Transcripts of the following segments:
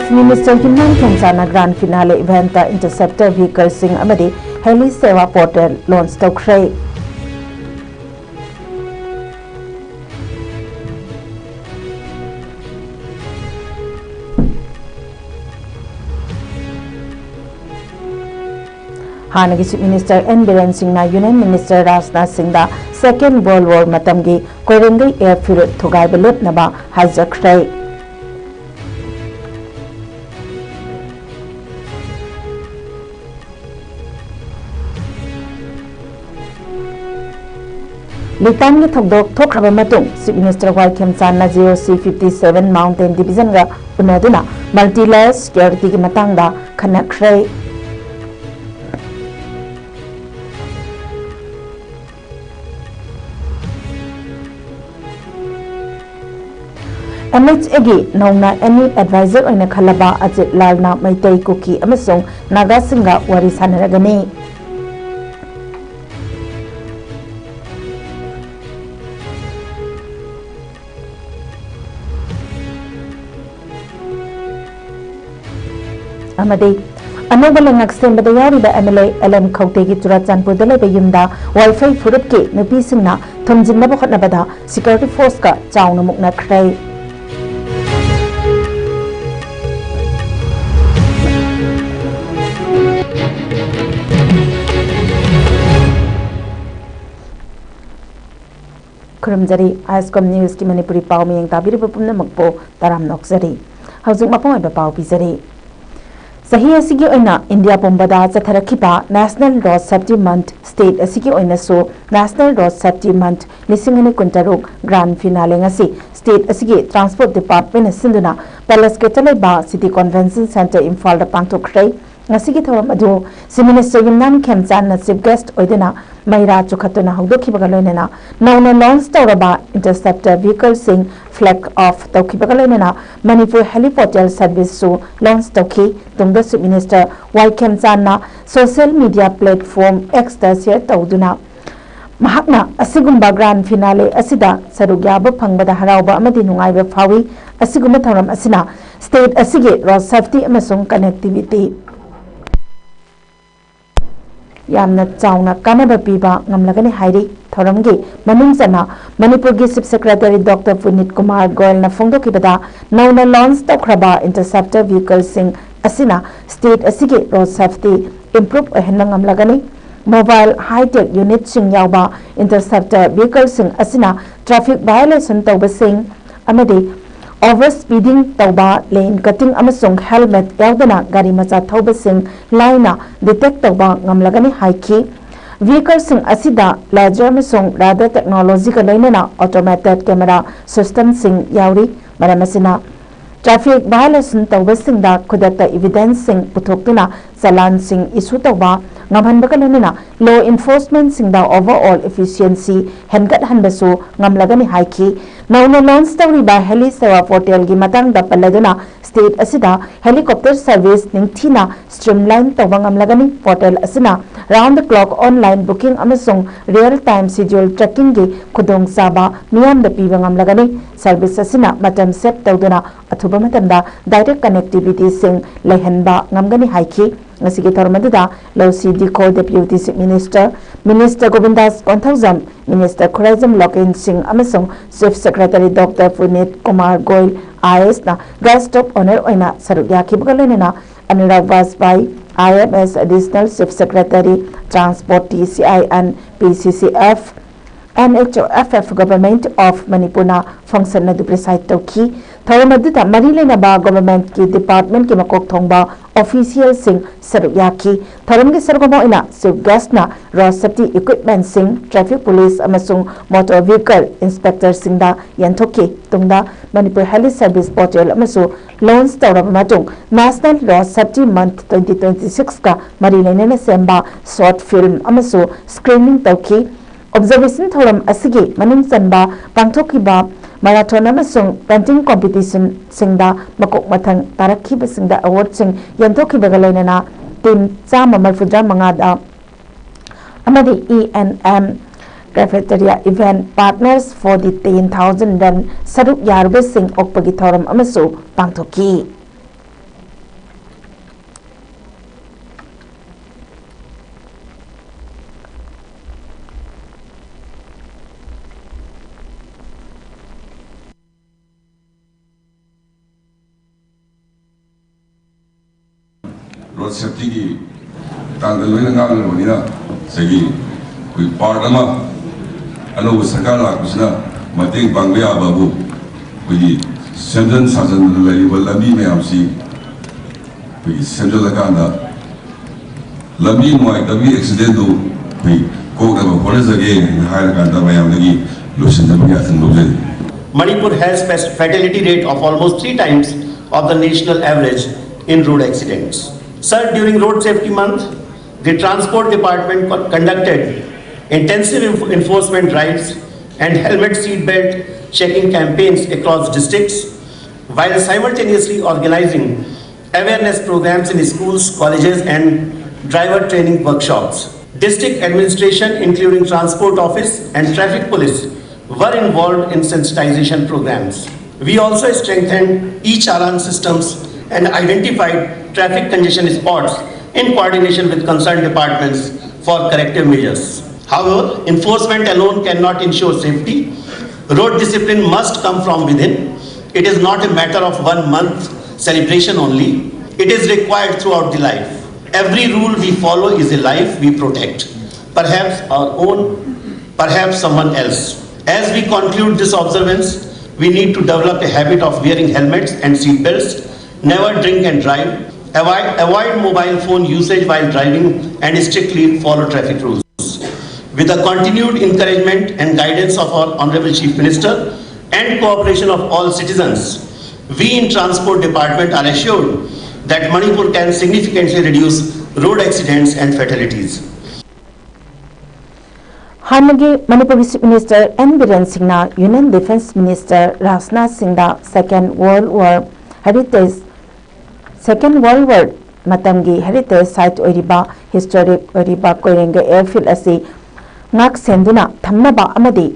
Chief Minister Thang-Ta Grand Finale event interceptor vehicle sing amadi heli sewa portal launch tawkhre. Hanagi Chief Minister N. Biren Singh na Union Minister Rajnath Singh da Second World War matamgi Koirengai airfield thugai belut naba hijackre. Litan ki thokdok thokraba matung Chief Minister YKM Channa GOC 57 Mountain Division ga unaduna multi-layer security ki matangda khanakre. MHA nauna any advisor oina khalaba Ajit Lal na Maitai Kuki amasong Naga Singha wari sanaragani. Amadi Anoba langak sembada yariba MLA LM Kautegi Turachanpur daleba yumda Wi-Fi furutki nupi singna thumjinna bokhatnabada security force ka chawna mukna khrei. Kurumjari ISCOM News ki Manipuri pau miyang tabiri pupumna magpo taram nokjari. Haujik mapong iba pau pizari. Sahi asigi oina India pumbada chatharakhiba National Road Safety Month State asigi oina so National Road Safety Month lisingani kuntaruk Grand Finale ngasi State asigi Transport Department sinduna Palace ke taleba City Convention Center Imphal da pangthokhrei. Ngasigi thoram adu Chief Minister Yumnam Khemchan na chief guest oidena Maira chukhatuna hawdokhibaga loinena nauna launch tawraba interceptor vehicle sing flag off tawkhibaga loinena Manipur heliportal service su launch tawkhi tungda Chief Minister Khemchan na social media platform X da share tawduna mahakna asigumba grand finale asida sarugyaba phangbada harauba amadi nungaiba phawi asigumba thoram asina state asige road safety amasung connectivity Yamna Chauna Kanaba Piba Namlagani Hairi Thoramgi Manungsana Manipur Chief Secretary Dr. Punit Kumar Goyal na Fongdo Kibada Nauna launch Tokraba interceptor vehicle sing Asina State Asigi road safety improve Henang Namlagani mobile high-tech unit sing Yauba interceptor vehicle sing Asina traffic violation Tauba sing Amadi Overspeeding tauba lane cutting amasung helmet yaudana gari macha thauba sing laina detect tauba ngamlagani haiki vehicle sing asida laser amasung radar technology ka lainana automated camera system sing yauri maramasina traffic violation tauba sing da khudata evidence sing puthokuna chalan sing issue tauba ngamhanba ka lainana law enforcement sing da overall efficiency hengat hanbasu ngamlagani haiki Nauna launch tawriba heli sewa portal gi matang da paladuna state asida helicopter service ningthina streamline tawangam lagani portal asina round the clock online booking amasung real time schedule tracking gi khudong saba miyam da pibangam lagani service asina matam set tawduna athuba matamda direct connectivity sing lehenba ngamgani haiki ngasigi tharmadada Lausi Diko Deputy Chief Minister Govindas Konthaujam Minister Khurajam Lokin Singh amasung Chief Secretary Dr. Punit Kumar Goyal IS na guest of honor oina sarugya kibgalena Anurag Vajpayee IMS Additional Chief Secretary Transport TCI and PCCF NHOFF Government of Manipur na function na duplicate tawki tharamadita marilena ba government ki department ki makok thongba official sing sarugyaki tharamgi sargomo ina chief guest na road safety equipment sing traffic police amasung motor vehicle inspector sing da yanthokki tungda Manipur heli service portal amasu launch tawraba matung National Road Safety Month 2026 ka marilena na semba short film amasu screening tawki observation thoram asigi manung chanba pangthokiba marathon amasung painting competition singda makok mathang tarakhiba singda award sing yanthokhiba galainana team chama malfudra mangada amadi ENM cafeteria event partners for the 10,000 run saruk yarba sing okpagi thoram amasu pangthoki road safety ki tanggal loina ngang lo ni na segi kui part ama ano sarkar la kusna mating pangbe ababu kui semjan sajan lai walabi me amsi kui semjan la kanda labi moi kabi accident do kui ko da ba jage hire kanda mayam lagi losin da ya san loje. Manipur has fatality rate of almost 3 times of the national average in road accidents. Sir, during Road Safety Month, the Transport Department conducted intensive enforcement drives and helmet seat belt checking campaigns across districts, while simultaneously organizing awareness programs in schools, colleges and driver training workshops. District administration, including Transport Office and Traffic Police, were involved in sensitization programs. We also strengthened e-challan systems and identified traffic congestion spots in coordination with concerned departments for corrective measures. However, enforcement alone cannot ensure safety. Road discipline must come from within. It is not a matter of 1 month celebration only. It is required throughout the life. Every rule we follow is a life we protect. Perhaps our own, perhaps someone else. As we conclude this observance, we need to develop a habit of wearing helmets and seat belts, never drink and drive, avoid mobile phone usage while driving, and strictly follow traffic rules. With the continued encouragement and guidance of our Honorable Chief Minister and cooperation of all citizens, we in Transport Department are assured that Manipur can significantly reduce road accidents and fatalities. Hanagi Manipur Chief Minister N. Biren Singhna Union Defence Minister Rajnath Singhda Second World War matamgi heritage site oiriba historic oiriba Koirenga airfield asi ngak senduna thamnaba amadi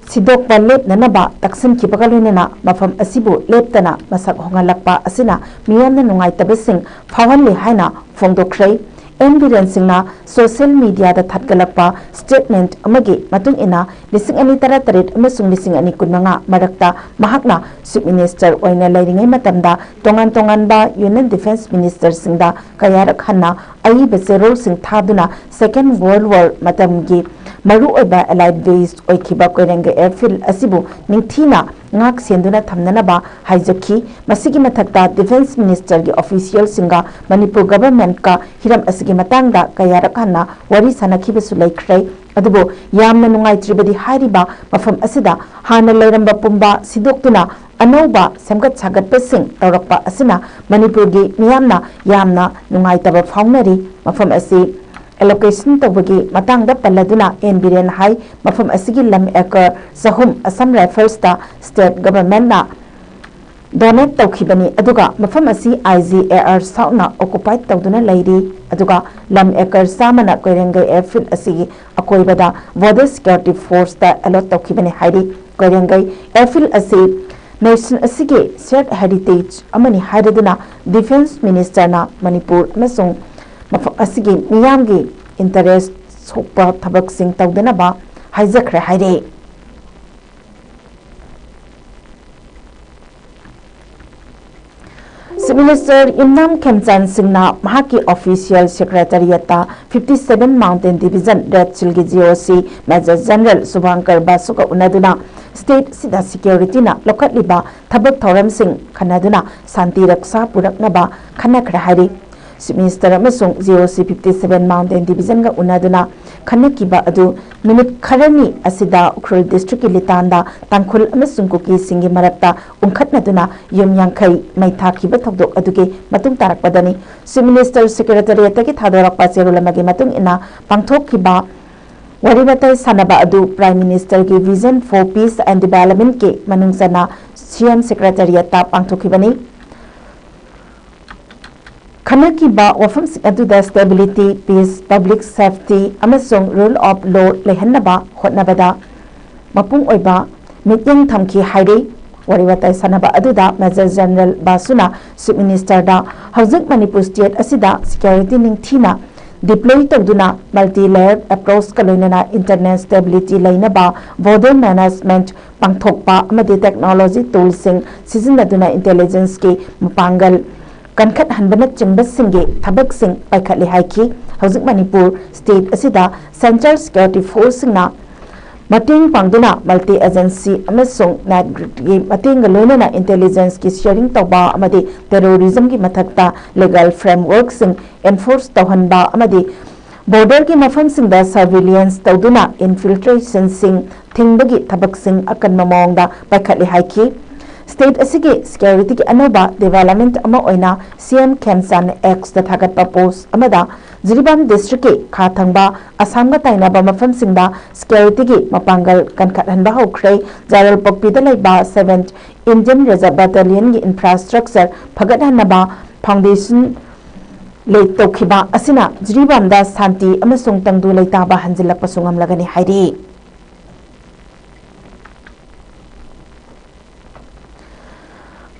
sidok balep nanaba taksin kibagalinena mafam asibu leptana masak hongalakpa asina miyamna nungai tabesing phawali haina fongdokhrei N. Biren Singhna social media da thatgalakpa statement amagi matung ina lising ani tarat amasung lising ani kunmanga marakta mahakna Chief Minister oina lairingai matamda tongan ba Union Defence Minister Singhda kayarak hanna ai beserol sing thaduna Second World War matamgi maru oiba allied based oikiba Koirenga airfield asibu ningthina ngak senduna thamnanaba haijaki masigi mathakta Defence Minister gi official singa Manipur government ka hiram asigi matangda kayarak hanna wari sanakhibesu laikhrei adubo yamna nungai tribadi hariba mafam asida hana leiramba pumba sidoktuna anauba semgat sagat pesing tawrakpa asina Manipur gi miyamna yamna nungai taba faunari mafam asi allocation tawagi matangda paladuna N. Biren hai mafam asigi lam acre sahum Assam Rifles ta state government na donate tawkhibani aduga mafam asi IGAR sauna occupied tawduna lairi aduga lam acre samana Koirenga airfield asigi akoibada border security force ta allot tawkhibani hairi Koirenga airfield asi nation asigi shared heritage amani hairaduna defense minister na Manipur masung mafam asigi miyamgi interest sokpa thabak sing tawdana ba haijakre haire Chief Minister Imnam Khemchan Singhna mahaki official secretariat 57 Mountain Division Red Chilgi GOC Major General Subhankar Basuka unaduna state sida security na lokat liba thabak thoram sing khanaduna santi raksa puraknaba khanakra hari Chief Minister amasung GOC 57 Mountain Division ga unaduna khanakiba adu minute kharani asida Ukhrul district litanda tangkhul amasung kuki singi marakta unkhatnaduna yumyangkhai maithakhiba thokdok aduge matung tarakpadani Chief Minister secretariat ki thadorakpa cherulamagi matung ina pangthokhiba waribatai sanaba adu Prime Minister ki Vision for Peace and Development ke manungsana CM secretariat ta pangthokhibani Khanaki ba wafam aduda stability, peace, public safety, amasung rule of law lehanaba hotnabada mapung oiba mityang thamki hairi wariwatai sanaba aduda Major General Basuna Chief Minister da Hawjak Manipur State asida security ningthina deploy tawduna multi-layered approach kaloinana internet stability lainaba border management pangthokpa amadi technology tools sing sizinaduna intelligence ki mapangal kankat hanbana chingba singe thabak sing paikhatli haiki hojik Manipur state asida Central Security Force singna mating pangduna multi agency amasung night gi mating loinana intelligence ki sharing tawba amadi terrorism ki mathakta legal framework sing enforce tawhanba amadi border ki mafam sing da surveillance tawduna infiltration sing thingbagi thabak sing akan mamong da paikhatli haiki state asigi security ki anoba development ama oina CM Kemsan X da thagat post amada Jiribam district ki khathangba Assam ga tainaba mafam singda security ki mapangal kankhat hanba hokre jaral pokpi da laiba 7th Indian Reserve Battalion ki infrastructure phagat hanaba foundation le tokhiba asina Jiribam da santi amasung tangdu leitaba hanjilak pasungam lagani hairi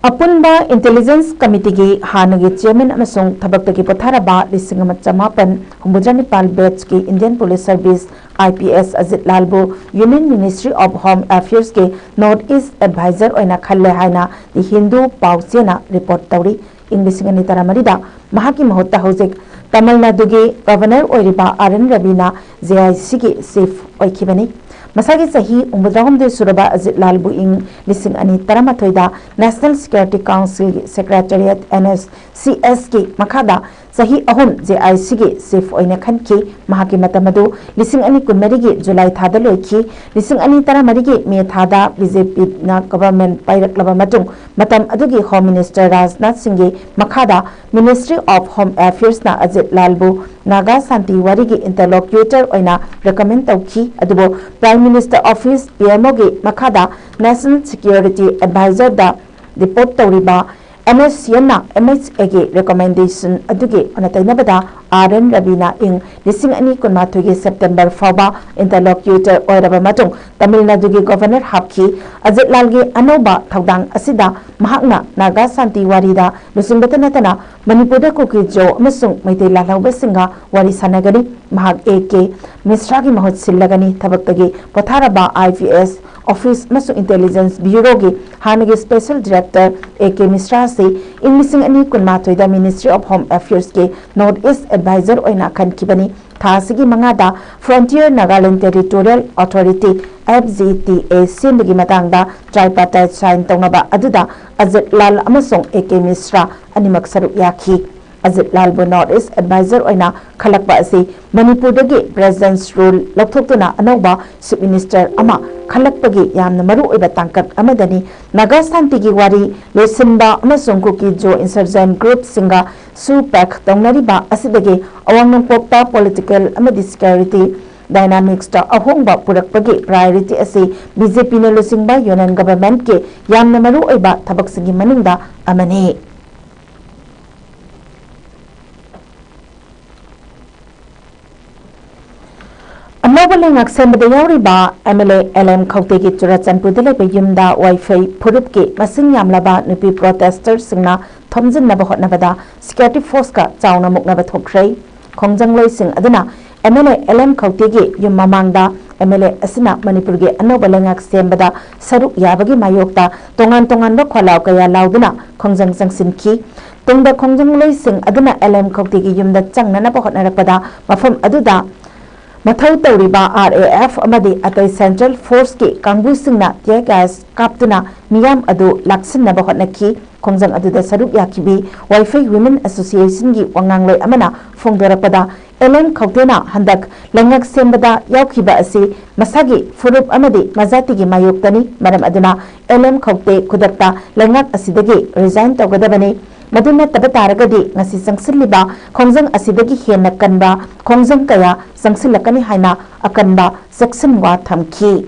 Apunba Intelligence Committee ki hanagi chairman amasung thabakta ki potharaba lisingama chamapan humbujanipal batch ki Indian Police Service IPS Ajit Lalbu Union Ministry of Home Affairs ke North East Advisor oina khalle haina the Hindu Pausena report tawri Inglisingani taramarida mahaki mahutta hojik Tamil Nadu ki Governor oiriba RN Ravina JIC ki chief oikhibani Masagi sahi umbudrahum de suraba Ajit Lalbu ing lising ani taramathoida National Security Council Secretariat NSCS ki makhada sahi ahum JIC ki chief oina khanki mahaki matamadu lising ani kunmari ki July thada loiki lising ani taramari ki Me thada BJP na government pairak laba matung matam adugi Home Minister Rajnath Singh ki makhada Ministry of Home Affairs na Ajit Lalbu Naga Santi wari ki interlocutor oina recommend tawki adubo Prime Minister Office PMO ki makhada National Security Advisor da report tawriba MSCN na MHA ki recommendation adugi onatainabada RN Ravina ing lising ani kunmathoi ki September fauba interlocutor oiraba matung Tamil Nadu ki Governor hapki Ajit Lal ki anoba thaudang asida mahakna Naga Santi wari da lusingbatana natana Manipur da kuki jo amasung maitai lalauba singa wari sanagani mahak AK Misra ki mahut sillagani thabaktagi potharaba IVS Office masu Intelligence Bureau ki hanagi Special Director AK Misra se Inglising ani kunmathoi da Ministry of Home Affairs ke North East Advisor oina khankibani thasigi mangada Frontier Nagaland Territorial Authority FZTA simbagi matangda tripartite sign tawnaba aduda Ajit Lal amasung AK Misra animak saruk yakhi Ajit Lal bu North East Advisor oina khalakba asi Manipur dagi President's rule lokthokuna anoba Chief Minister ama khalakpagi yamna maru oiba tangkak amadani Naga Santi gi wari losinba amasung kuki jo insurgent group singa supak tawnariba asidagi awang pokta political amadi security dynamics ta ahongba purakpagi priority asi BJP na losingba union government ke yamna maru oiba thabak singi maningda amani Anobale ngaksemba yauriba MLA LM Khautegi Churachanpur dilaiba yumda Wi-Fi phurupki masing yamlaba nupi protesters singna thomjinna hotnabada security force ka chauna muknaba thokhrei khongjang sing aduna MLA LM Khautegi yum mamangda MLA asina Manipur ge anobale ngaksembada saruk yabagi mayokta tongan ba kholaw kaya lauduna khongjang sangsinki tungda khongjang sing aduna LM Khautegi yumda changnana hotnarakpada mafam aduda Mathau tawriba RAF amadi atai Central Force ki kangbu singna tear gas kaptuna miyam adu laksinna hotnaki khongjang aduda saruk yakibi Wi-Fi Women Association gi wangangloi amana phongdorakpada LM Khautena handak langak sembada yaukhiba asi masagi furup amadi mazati gi mayoktani maram aduna LM Khaute kudakta langak asidagi resign tawgadabani Maduna tabataragadi ngasi sangsilliba khongjang asidagi henna kanba khongjang kaya sangsilakani haina akanba section wa thamki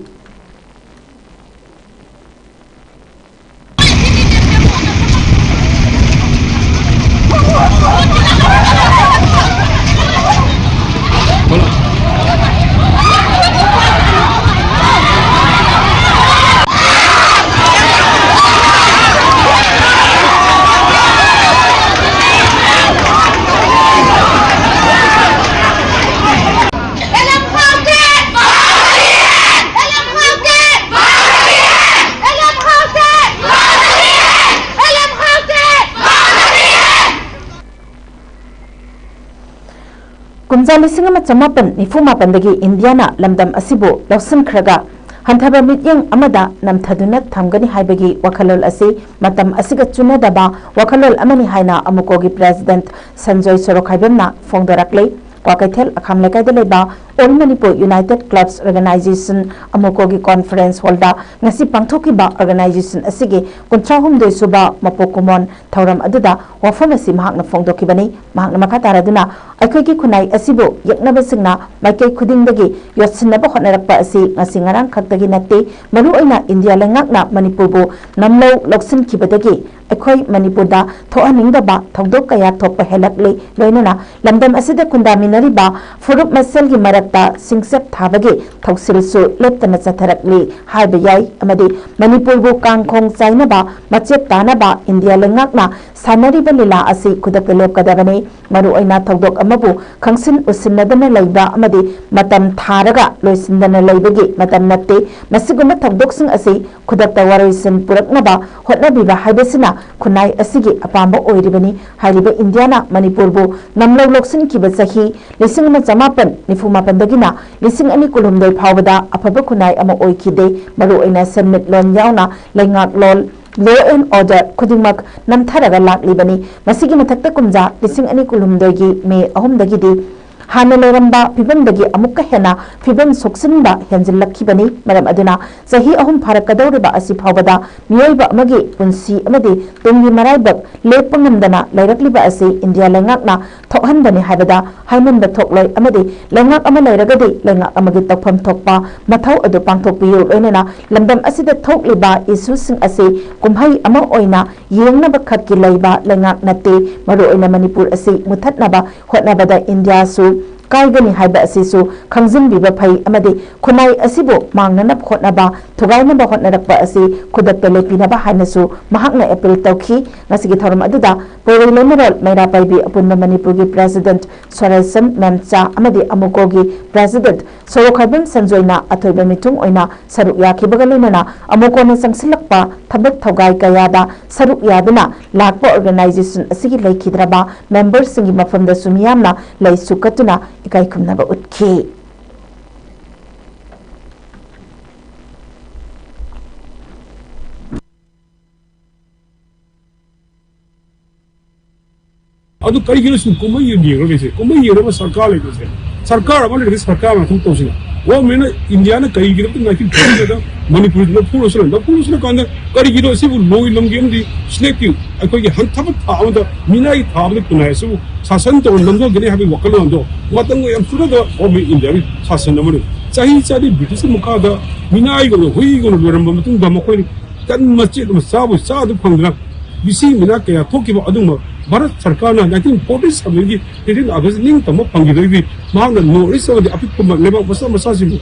Kumza lising ama chamapan nifuma pandagi Indiana lamdam asibu lawsan khraga hanthaba mityang amada namthaduna thamgani haibagi wakalol asi matam asiga chunadaba wakalol amani haina amukogi president Sanjoy Sorokhaibamna phongdorakle Wakaithel Akhamlekai Deleba All Manipur United Clubs Organization Amukogi Conference Holda ngasi pangthokiba organization asigi 53 suba mapokumon thauram aduda wafam asi mahakna phongdokibani mahakna makataraduna aikogi khunai asibu yaknabasingna maikai khudingdagi yotsinaba hotnarakpa asi ngasi ngarang khaktagi natte maru oina India lengakna Manipur bu namlo loksin kibadagi aikoi Manipur da thoaningdaba thongdok kaya thokpa helakle loinana lamdam asida kundaminariba furup maselgi marakta singsep thabagi thoksilsu leptana chatharakli haibayai amadi Manipur bu kangkhong chainaba machet tanaba India lengakna sanariba lila asi kudakta lepkadabani maru oina thogdok amabu khangsin usinnadana leiba amadi matam tharaga loisindana leibagi matam natte masiguma thogdoksing asi kudakta waroisin puraknaba hotnabiba haibasina khunai asigi apamba oiribani hairiba Indiana Manipur bu namlo loksin kiba sahi lisingma chamapan nifumapan dagina lising ani kulumdoi phawada afaba khunai ama oikide maru oina submit lon yauna lengak lol law and order khudingmak namtharaga laklibani masigi mathakta kumja lising ani kulumdoi me ahumdagi di hana leramba pibamdagi amukka hena pibam soksinba henjillakibani maram aduna sahi ahum pharakadawriba asi phawada miyoiba amagi punsi amadi tungi maraibak lepangamdana lairakliba asi India lengakna thokhanbani haibada haimanba thokloi amadi lengak ama lairagadi lengak amagi takpham thokpa mathau adu pangthokpiyu loinana lambam asida thokliba issue sing asi kumhai ama oina yengnaba khakki leiba lengak natte maru oina Manipur asi muthatnaba hotnabada India su kaigani haiba asisu khangjin biba phai amadi khunai asibu mangnanap khotnaba thugainaba hotnarakpa asi khudakta lepinaba hainasu mahakna appeal tawki ngasigi thoram aduda Polo Lemerol Maira Paibi apunna Manipur gi president Swarasam Memcha amadi amukogi president Sorokhaibam Sanjoyna athoiba mitung oina saruk yakibagalena amukona sangsilakpa thabak thogai kayada saruk yaduna lakpa organization asigi laikhidraba members singi mafamda sumiyamna laisukatuna ikai kumnaba utki adu karigino su komai yero lese komai yero ma sarkar le lese sarkar amale lese sarkar ma thum tosina wo mena India na karigino tu nakin thorida Manipur na puro sura kanda karigino sibu loi lamgem di selective akoi han thabat awda minai thabne kunai su sasan to lamdo gene habi wakalo ando matango yam sura da o me India bi sasan namare sahi sadi British mukha da minai go hui go loram matung da makoi kan masjid sabu sadu phangna bisi mina kaya thoki ba aduma Bharat Sarkar na 1947 gi 18 August ning tamo pangidagi mahang no isa di apit ko leba masa sibu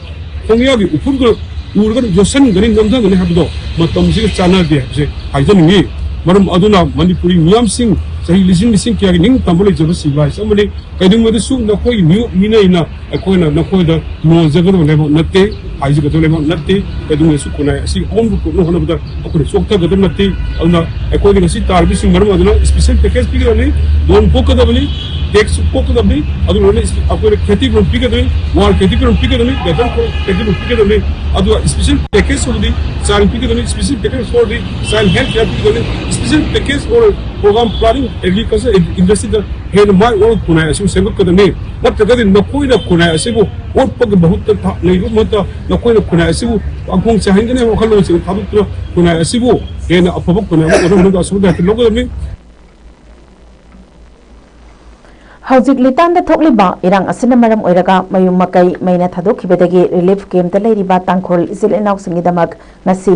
tongya gi upur go urgan josan gani namda gani habdo matam si chana de se haijan ni maram aduna Manipuri miyam sing sahi lising kya gi ning tambole joba sibai samole kaidung madu su na koi new mina ina akoi na koi da no jagaro lebo natte aiji gato lebo natte kaidung su kuna si on ko no hona bada akoi sokta gato natte alna akoi gi si tarbi sing maram aduna special package pigirani don pokadabali tax pokadabali adu rone akoi kheti pro pigirani war kheti pro pigirani gato ko kheti pro pigirani adu special package for the child pigirani special package for the child health care pigirani special package for program planning agriculture industry da hen mai or kunai asu sebuk kadani natragadi nakoi na kunai asibu or pag bahut ta nei mata nakoi na kunai asibu angkong chahingane wakhalo se thabuk kunai asibu hen apabuk kunai or no asu da logodami Hauzik litan da thokliba irang asina maram oiraga mayum makai maina thadokibadagi relief camp da leiriba tangkhol isil enauk singidamak nasi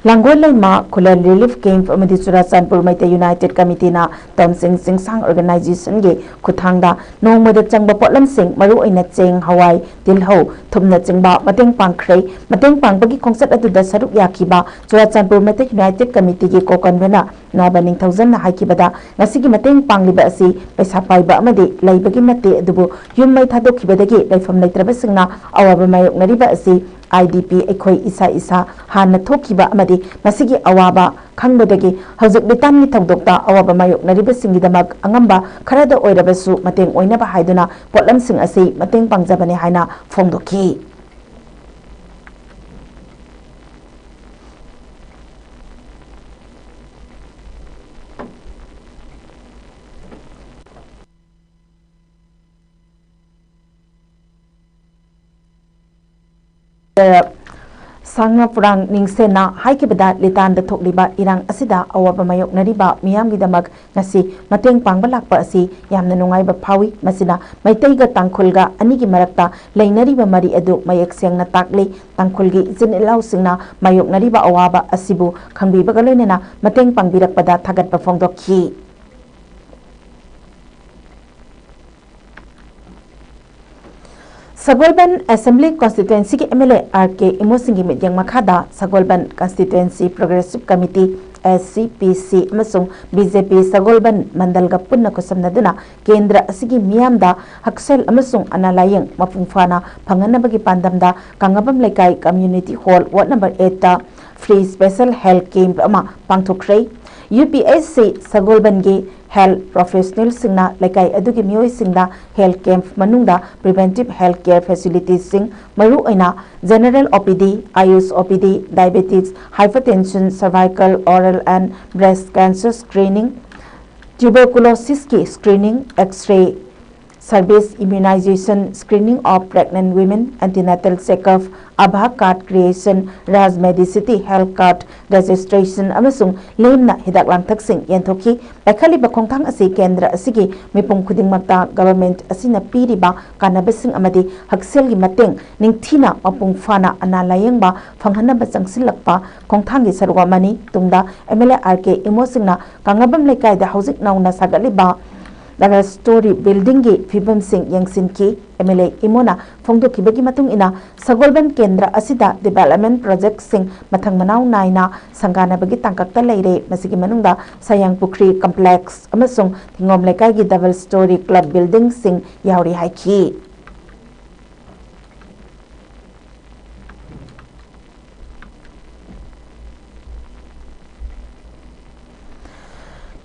langol laima khula relief camp amadi Churachandpur Maita United Committee na tamsing singsang organization ge khuthangda nongmada changba potlam sing maru oina cheng hawai tilho thumna chingba mateng pangkhrei mateng pangbagi khongsat adu da saruk yakiba Churachandpur Maita United Committee ge ko convener na baning 1000 na haikibada ngasigi mateng pangliba asi paisa paiba amadi laibagi nate adubu yummai thadokibadagi laifam leitrabasingna awaba mayoknariba asi IDP अखोई इसा इसा हाना थोखिबा अमदी मसिगी अवाबा खंगबदगी हौजक लितानगी थौदोक्ता अवाबा मायोक्नरिबसिंगिदमक अंगंबा खरदा ओइरबसु मतेंग ओइनबा हाइदुना पोटलमसिंग असि मतेंग पांगजबने हाइना फोंदोखी Sangna Purang Ningsena Haikibada Litan the Tokliba Irang Asida Awaba Mayok Nariba Miami Damak Nasi Mateng Pangbalak Pasi Yamna Nungaiba Pawi Masina Maitega Tangkulga Anigi Marakta Lainariba Mari Edu Mayak Siangna Takli Tangkulgi Zin Lausina Mayok Nariba Awaba Asibu Kambi Bagalena Mateng Pangbirak Pada Tagat Pafongdo Ki Sagolban Assembly Constituency के MLA RK इमोसिंगी मित्यंग मखादा Sagolban Constituency Progressive Committee SCPC अमसुंग BJP Sagolban मंडल का पुन्ना को समनदुना केंद्र असिगी मियामदा हक्सेल अमसुंग अनालायंग मपुंगफाना फंगनबगी पांदमदा कांगबम लेकाई community hall ward number 8 ता free special health camp अमा पांगथोखरे UPSC Sagolban gay health professional singna lekai adugi mioi singda health camp manungda preventive health care facilities sing maru aina general OPD ayush OPD diabetes hypertension cervical oral and breast cancer screening tuberculosis ki screening x-ray service immunization screening of pregnant women antenatal checkup Abha card creation Raj Medicity health card registration amasung lemna hidak langthak sing yenthoki pakhali bakhongthang asi kendra asigi mipum khudingmakta government asina piriba kanabasing amadi haksel gi mateng ningthina mapung fana analayengba phanghanaba changsilakpa khongthang gi sarwa mani tungda MLA RK imosingna kangabam lekai da hauzik nauna sagaliba Dara story building gi fibam sing yangsin ki MLA imona phongdo kibagi matung ina Sagolban kendra asida development project sing mathang manau naina sangana bagi tangkakta leire masigi manungda sayang pukri complex amasung thingom lekai gi double story club building sing yauri haiki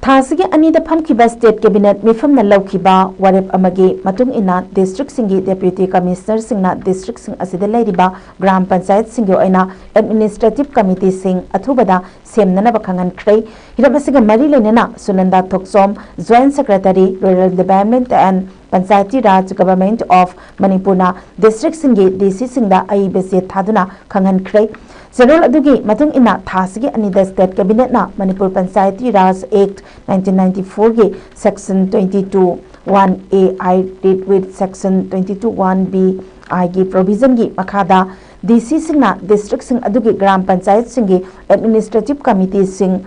Thasigi anida phamkiba state cabinet mifamna lawkiba warep amagi matung ina district singi deputy commissioner singna district sing asida leiriba gram panchayat singyo aina administrative committee sing athubada semnana bakhangan khrei hirabasiga mari lenena Sunanda Thoksom joint secretary rural development and Panchayati Raj government of Manipurna district singi DC singda aibese thaduna khangan khrei General adugi matung ina thasigi anida state cabinet na Manipur Panchayati Raj Act 1994 ge section 22(1)A I read with section 22(1)B I ge provision gi makhada DC singna district sing adugi gram panchayat singi administrative committee sing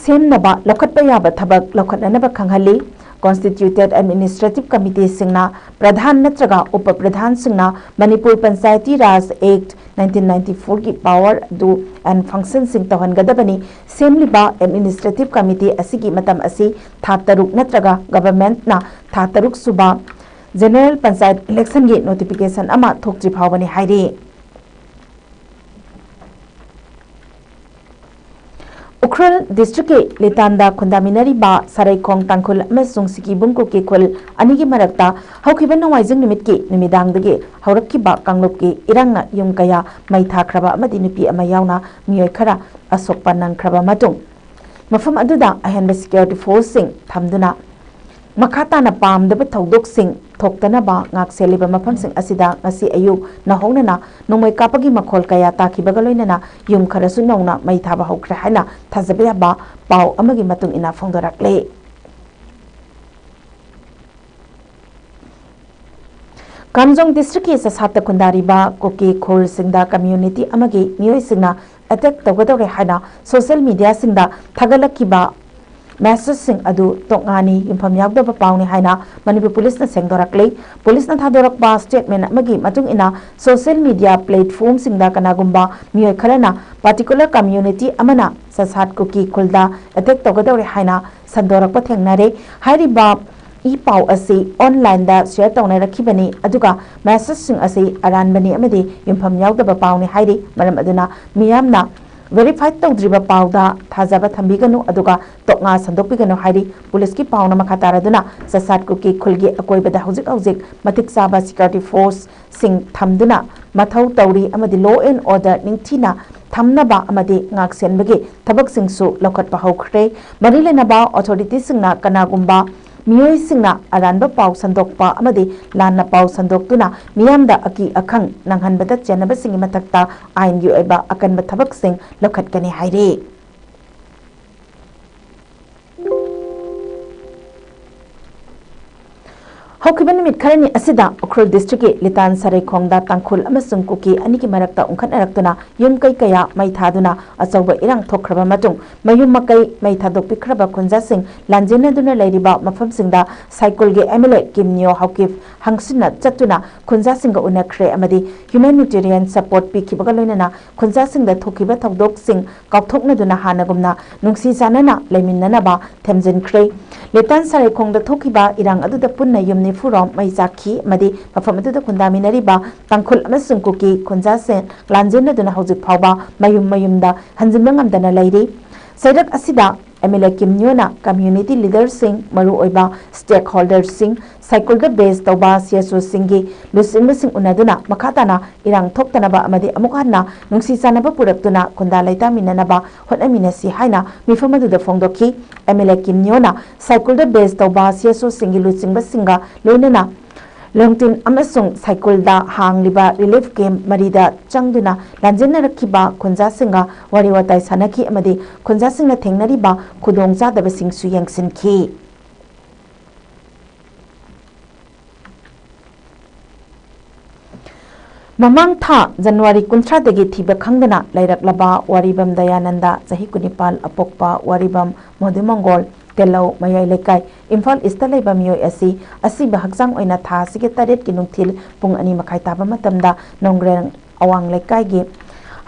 semnaba lokhatpa yaba thabak lokhatnaba khanghali constituted administrative committee singna pradhan natraga upa pradhan singna Manipur Panchayati Raj Act 1994 ki power do and function sing tahan gadabani semliba administrative committee asigi matam asi thataruk natraga government na thataruk suba general panchayat election gi notification ama thokji phawani hairi Ukhrul district ke Litanda Khundaminari ba Saraikong Tangkhul amasung Sikibum ko ke khul anigi marakta haukiban nawaijing nimit ki nimidang dage haurakki ba kanglop ki irangna yum kaya mai thakraba amadi nupi ama yauna miyoi khara asokpa nangkraba matung mafam aduda ahenba security force sing thamduna makata na pamdaba thodok sing thoktana ba ngak seliba mafam sing asida ngasi ayuk nahognana nomoi kapagi makhol kaya takibaga loinana yum kharasu nongna mai thaba hokra haina thazabya ba pau amagi matung ina phongdorakle Kamjong district ki sasata kundari ba koki khol singda community amagi miyoi singna attack togadore haina social media singda thagalaki ba message sing adu tongani yumpham yakdaba pawni haina Manipur police na sengdorakle police na thadorakba statement amagi matung ina social media platform singda kanagumba miyoi kharana particular community amana sasat koki khulda attack togadore haina sandorakpa thengnare hairiba ई पाउ असी online दा share तौना रखिबनी अदुगा message सिंग असी अरानबनी अमदी युमफम यावदबा पाउनी हाइरी मरम अदुना मियामना verified तौद्रिबा पाउदा थाजाबा थंबिगनु अदुगा तोंगा संदोकपिगनु हाइरी police की पाउना मखातारदुना ससाट cookie खुलगी अकोइबदा हौजिक हौजिक मतिक साबा security force सिंग थमदुना मथौ तौरी अमदी लॉ एंड ऑर्डर निंगथिना थमनबा अमदी ngaksenbagi thabak singsu lokatpa hokre mari lenaba authority singna kanagumbा मियोई सिंगना अरानबा पाउ संदोकपा अमदी लाना पाउ संदोक्तुना मियामदा अकी अखंग नंगहनबदा चेनबा सिंगी मथक्ता आइन गी ओइबा अकनबा थबक सिंग लखटकनी हाइरे हौखिबा निमित खरनी असिदा उखरुल डिस्ट्रिक्ट की लितान सरेखोंगदा तंखुल अमसुंग कुकी अनिकी मरक्ता उंखनरक्तुना युम कै कया मै थादुना अचौबा इरांग थोखरबा मतुंग मयुम मकै मै थादोकपिखरबा खुंजासिंग लांजेनदुना लैरिबा मफमसिंगदा साइकल गे एमएलए किमनियो हौकिफ हंगसिना चतुना खुंजासिंग उनखरे अमदी ह्यूमैनिटेरियन सपोर्ट पिखिबगा लोइनना खुंजासिंगदा थोखिबा थौदोकसिंग काउथोकनदुना हानगुमना नुंगसी जानना लैमिन्ननबा थेमजिनखरे लितान सरेखोंगदा थोखिबा इरांग अदुदा पुन्ना युम फुरोम मै जाखी मदी मफम अदुदा खुंदामिनरिबा तंखुल अमसुंग कुकी खुंजासेन लांजेनदुना हौजिक फावबा मयुमदा हंजिनबा ngamdana लैरी सैरक असिदा एमएलए किमन्योना कम्युनिटी लीडर सिंग मरु ओइबा स्टेक होल्डर सिंग साइकल द बेस तौबा सीएसओ सिंगी लुसिंग सिंग उनादुना मखाताना इरांग थोक्तनबा अमदी अमुकहाना नुंगसी चानबा पुरक्तुना खुंदा लैता मिननबा होटनामिनसी हाइना मिफम अदुदा फोंदोखी एमएलए किमन्योना साइकल द बेस तौबा सीएसओ सिंगी लुसिंग सिंगा लोइनना लंगटिन अमसुंग साइकल दा हांगलिबा रिलीफ कैम्प मरीदा चंगदुना लांजेना रखिबा खुंजा सिंगा वारी वाताई सानकी अमदी खुंजा सिंगना थेंगनरिबा खुदोंजादबा सिंगसु यंगसिनखी ममांग था जनवरी 19 दगी थीबा खंगदना लैरकलबा वारीबम दयानंदा चही कुनिपाल अपोकपा वारीबम मोदुमंगोल तेलो मयाई लेकाई इम्फाल इस्ता लेबा मियोय असी बहक्सांग ओइना था सिगे तरेट की नुंगथिल पुंग अनि मखाई ताबा मतमदा नोंग्रेंग अवांग लेकाई गे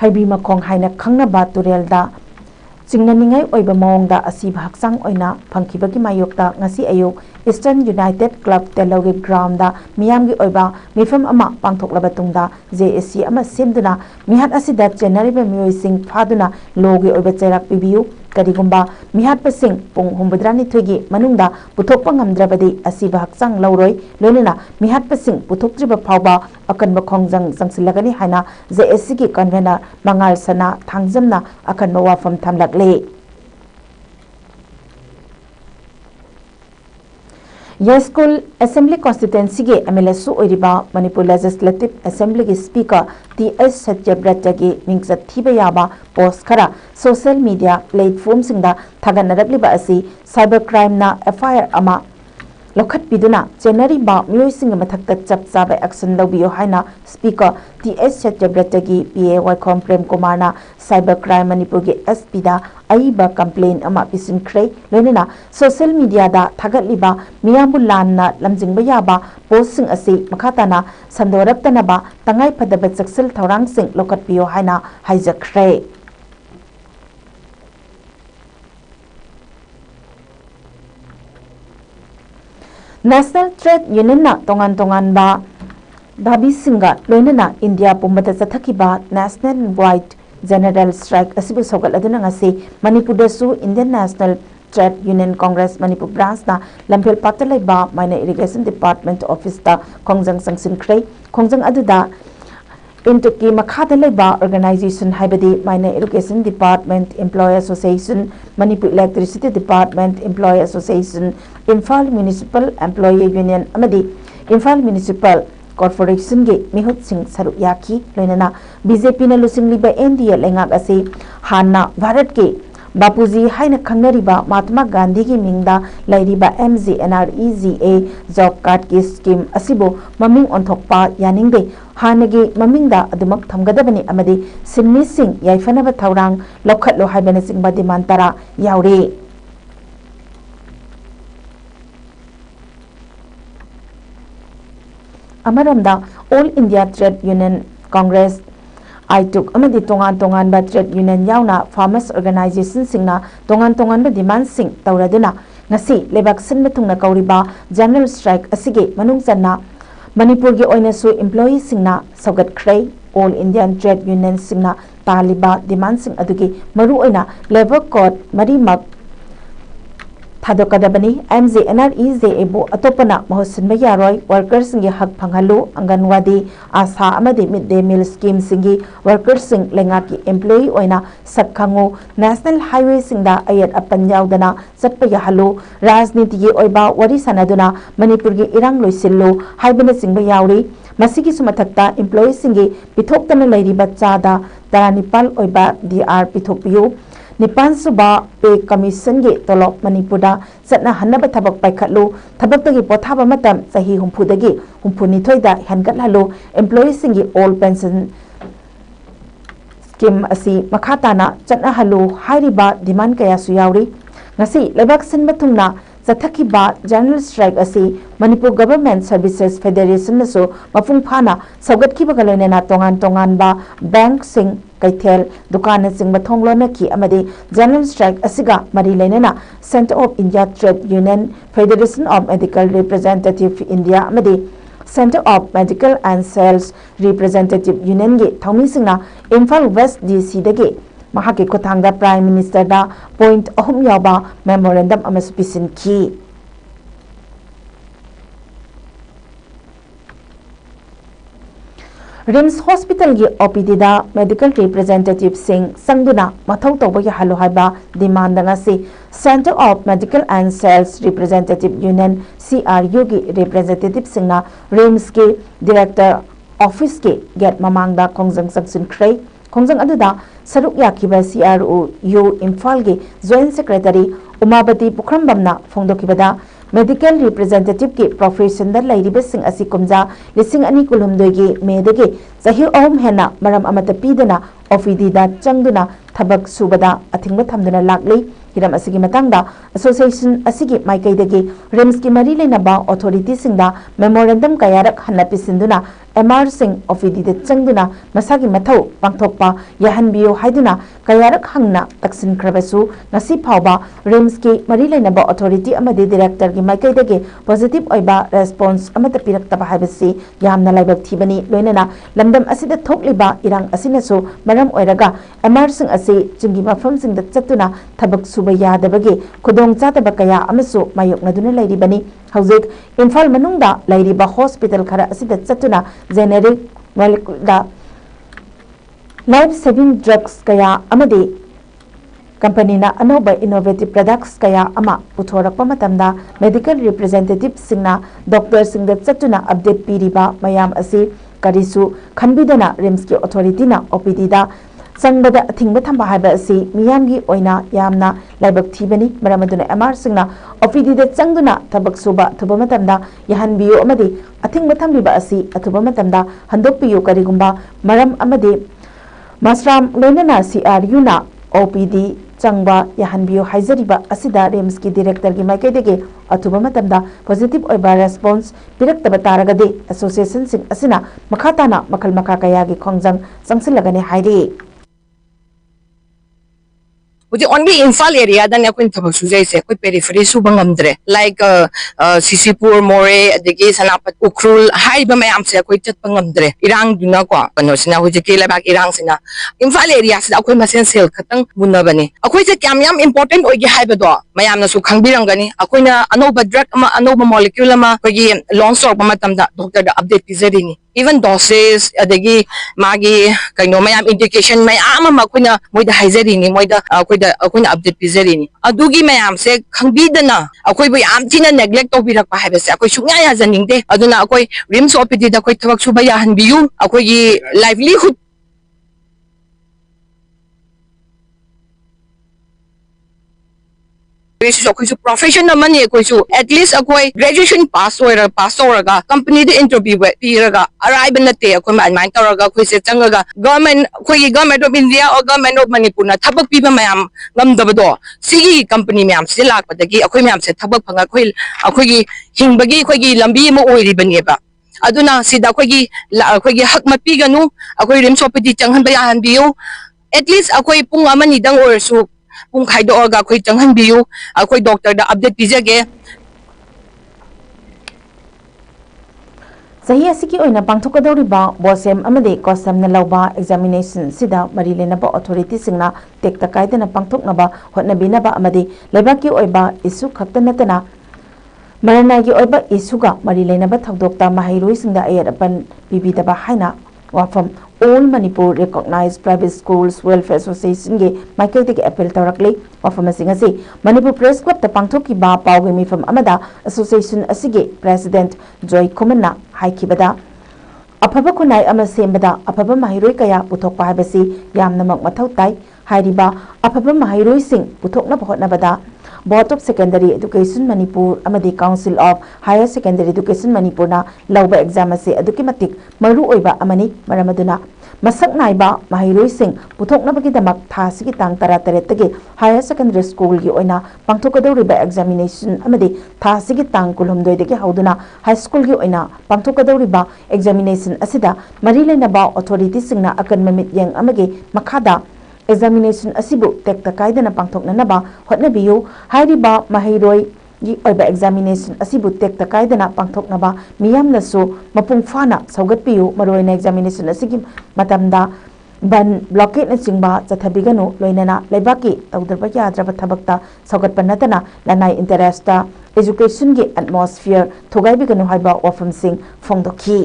हाइबी मखोंग हाइना खंगनबा तुरेलदा चिंगननिंगाई ओइबा मओंगदा असी बहक्सांग ओइना फंखिबगी मायोक्ता ngasi ayuk Eastern United Club तेलोगी ग्राउंड मियामगी ओइबा मिफम अमा पांथोकलबा तुंगदा जेएसी अमा सेमदुना मिहात असिदा चेनरिबा मियोइसिंग फादुना लोगी ओइबा चेराक पिबियु करिगुंबा मिहात पसिंग पुंग हुंबद्रानी थुगी मनुंगदा पुथोकपा ngamdrabadi asiba hakchang lauroi लोनना मिहात पसिंग पुथोकत्रिबा फावबा अकनबा खोंजंग जंगसिलगनी हाइना जेएसी की कन्वेनर मंगाल सना थांगजमना अकनबा वाफम थमलगले येस्कुल असेंबली कॉन्स्टिट्युएंसी के एमएलए सु ओइरिबा मणिपुर लेजिस्लेटिव असेंबली के स्पीकर टीएस सत्यब्रतगी मिंगजत थीबा याबा पोस्ट खरा सोशल मीडिया प्लेटफॉर्म सिंगदा थागनरकलिबा असि साइबर क्राइम ना एफआईआर अमा लखटपिदुना चेनरिबा मियोइसिंग मथक्ता चपचाबा एक्शन लौबियो हाइना स्पीकर टीएस सत्यब्रतगी पीए वाइकॉम प्रेम कुमारना साइबर क्राइम मणिपुर के एसपी दा अइबा कंप्लेन अमा पिसिनख्रे लोनना सोशल मीडिया दा थागतलिबा मियामबु लानना लमजिंगबा याबा पोस्टिंग असि मखाताना संदोरक्तनबा तंगाई फदबा चक्सल थौरांगसिंग लोकटपियो हाइना हाइजख्रे नेशनल ट्रेड यूनियन ना तोंगान तोंगान बा दाबी सिंगा लोइनना इंडिया पुंबदा चथकिबा नेशनल वाइड जनरल स्ट्राइक असिबु सोगल अदुना ngasi मणिपुरदसु Indian National trade Union Congress Manipur branch ना लंफेल पातलैबा माइनर इरिगेशन डिपार्टमेंट ऑफिस ता खोंजंग संगसिनख्रे खोंजंग अदुदा इंटुकी मखादा लेबा ऑर्गेनाइजेशन हाइबदी minor irrigation department employee association Manipur electricity department employee association Imphal municipal employee union अमदी इम्फाल म्युनिसिपल कॉर्पोरेशन के मिहुत सिंह सरुक याकी लोइनना बीजेपी न लुसिंगलिबा एनडीए लेंगाक असे हाना भारत के बापूजी हाइना खंगनरिबा महात्मा गांधी की मिंगदा लैरिबा MGNREGA जॉब कार्ड की स्कीम असिबो ममिंग ओंथोकपा यानिंगदे हानगी ममिंगदा अदुमक थमगदबनी अमदी सिन्मी सिंह याइफनबा थौरांग लौखटलो हाइबना सिंगबा डिमांड तरा यावरे अमरमदा All India Trade Union Congress AITUC अमदी तोंगान बा ट्रेड यूनियन यावना फार्मर्स ऑर्गेनाइजेशन सिंगना तोंगान बा डिमांड सिंग तौरदुना ngasi lebak sin mathungna kauriba general strike asige manung channa Manipur gi oina su employee singna saugat khrei all Indian trade union singna taliba demand sing adugi maru oina labor code marimak Thadokadabani MJ NREJ ebo atopana mahosin mayaroi workers singi hak phanghalu anganwadi asa amadi midday meal scheme singi workers sing lengaki employee oina sakhangu national highway singda ayat apan yaudana satpa yahalu rajniti gi oiba wari sanaduna Manipur gi irang loisillu haibana singba yauri masigi sumathakta employee singi pithoktana lairiba chada taranipal oiba DR pithokpiyu Nipan suba pe commission ge tolop Manipurda satna hanaba thabak paikhatlu thabak tagi pothaba matam sahi humphudagi humphuni thoida hangat halu employee singi all pension scheme asi makhatana chatna halu hairiba demand kaya su yauri ngasi lebak sin mathungna Zathakiba general strike asi Manipur Government Services Federation naso mafung phana saugat ki bagaloine na tongan ba bank sing kaithel dukan sing bathonglo na ki amadi general strike asiga mari lenena Center of India Trade Union Federation of Medical Representative India amadi Center of Medical and Sales Representative Union ge thawmi singna Imphal West DC dage Mahaki Kothangda Prime Minister da point ahum yaba memorandum amasu pisin ki RIMS Hospital gi OPD da medical representative sing sangduna mathau tawba ya halu haiba demand nga si Center of Medical and Sales Representative Union CRU gi representative singna RIMS ki director office ki get mamangda khongjang saksin khrei khongjang aduda saruk yakiba CRU Imphal gi joint secretary Umabati Pukhrambamna phongdokibada medical representative ki profession da lairiba sing asi kumja lising ani kulumdoi gi medage zahi om hena maram amata pidana OPD da changduna thabak subada athingba thamduna lakli hiram asigi matangda association asigi maikaidagi RIMS ki mari leinaba authority singda memorandum kayarak hanna pisinduna MR Singh OPD da changduna masagi mathau pangthokpa yahanbiyo haiduna kayarak hangna taksin khrabasu ngasi phawba RIMS ki mari leinaba authority amadi director gi maikaidagi positive oiba response amata piraktaba haibasi yamna laibak thibani loinana lamdam asida thokliba irang asinasu maram oiraga MR Singh asi chingi mafam sing da chatuna thabak suba yadabagi khudong chataba kaya amasu mayoknaduna lairibani hauzik Imphal manungda lairiba hospital khara asida chatuna generic molecular life saving drugs kaya amadi company na anoba innovative products kaya ama puthorakpa matamda medical representative singna doctor singda chatuna update piriba mayam asi karisu khanbidana RIMS ki authority na OPD da sangbada thingba thamba haiba asi miyamgi oina yamna laibak thibani maramaduna MR singna OPD da changduna thabak suba thuba matamda yahanbiyo amadi athingba thambiba asi athuba matamda handokpiyo karigumba maram amadi masram loinana CRU na OPD changba yahanbiyo haizariba asida RIMS ki director gi maikaidege athuba matamda positive oiba response piraktaba taragade association sing asina makhatana makal makha kaya gi khongjang changsilagane hairi Uji only Imphal area dan aku intabak sujai se aku periphery subang amdre like Sisipur More adegi sanapat Ukrul hai ba mayam se aku chat pangamdre irang duna ko kano sina uji kila bak irang sina Imphal area se aku masen sel khatang bunna bani aku se kyam yam important oigi hai ba do mayam na su khangbirang gani aku na anoba drug ama anoba molecule ama ko gi long stock ma tamda doctor da update pizarini even doses adegi magi kaino mayam indication mayam ama kuna moida haizarini moida akoina update pizarini adugi mayam se khangbidana akoi bu yam thina neglect tobirak pa haibase akoi sungya ya janingde aduna akoi RIMS OPD da koi thawak suba ya hanbiyu akoi gi livelihood profession mani at least akoi graduation pass oraga company de interview piraga arrive nate akoi man taraga akoi se changaga government of India or government of Manipur na thabak piba mayam ngamdabado sigi company mayam se lakpadagi akoi mayam se thabak phanga akoi gi hingbagi akoi gi lambi mo oiribani ba aduna sida akoi gi hak mapiganu akoi RIMS OPD changhan ba yahan biyo at least akoi pung amani dang or su pung khaidoga khoi changhan biu khoi doctor da update pijage Sahi asiki oina pangthokadoriba bosem amade kosam na lawba examination sida mari lenaba authority singna tekta kaidana pangthoknaba hotnabinaba amade lebaki oiba isu khakta natana maranagi oiba isuga mari lenaba thagdokta mahairoi singda ayarapan bibidaba haina wafam all Manipur recognized private schools welfare association ge Michael de appeal tarakli wafam singasi Manipur press club ta pangthoki ba pawge mi from amada association asige president Joy Kumana haikibada afaba kunai ama sembada afaba mahiroi kaya puthokpa habasi yamnamak mathau tai hairiba afaba mahiroi sing puthokna hotnabada Board of Secondary Education Manipur amadi Council of Higher Secondary Education Manipur na lawba exam ase aduki matik maru oiba amani maramaduna masak naiba mahiroi sing puthoknabagi damak thasigi tang taratege Higher Secondary School gi oina pangthokadoriba examination amadi thasigi tang kulhumdoi dege hauduna High School gi oina pangthokadoriba examination asida mari lenaba authority singna akan mamit yang amage makhada examination asibu tekta kaidana pangthoknanaba hotnabiyu hairiba mahiroi gi oiba examination asibu tekta kaidana pangthoknaba miyamnasu mapung fana saugatpiyu maroina examination asigi matamda ban blockade na chingba chathabiganu loinana lebaki tawdarba yadraba thabakta saugatpa natana lanai interesta education gi atmosphere thogaibiganu haiba wafam sing phongdokhi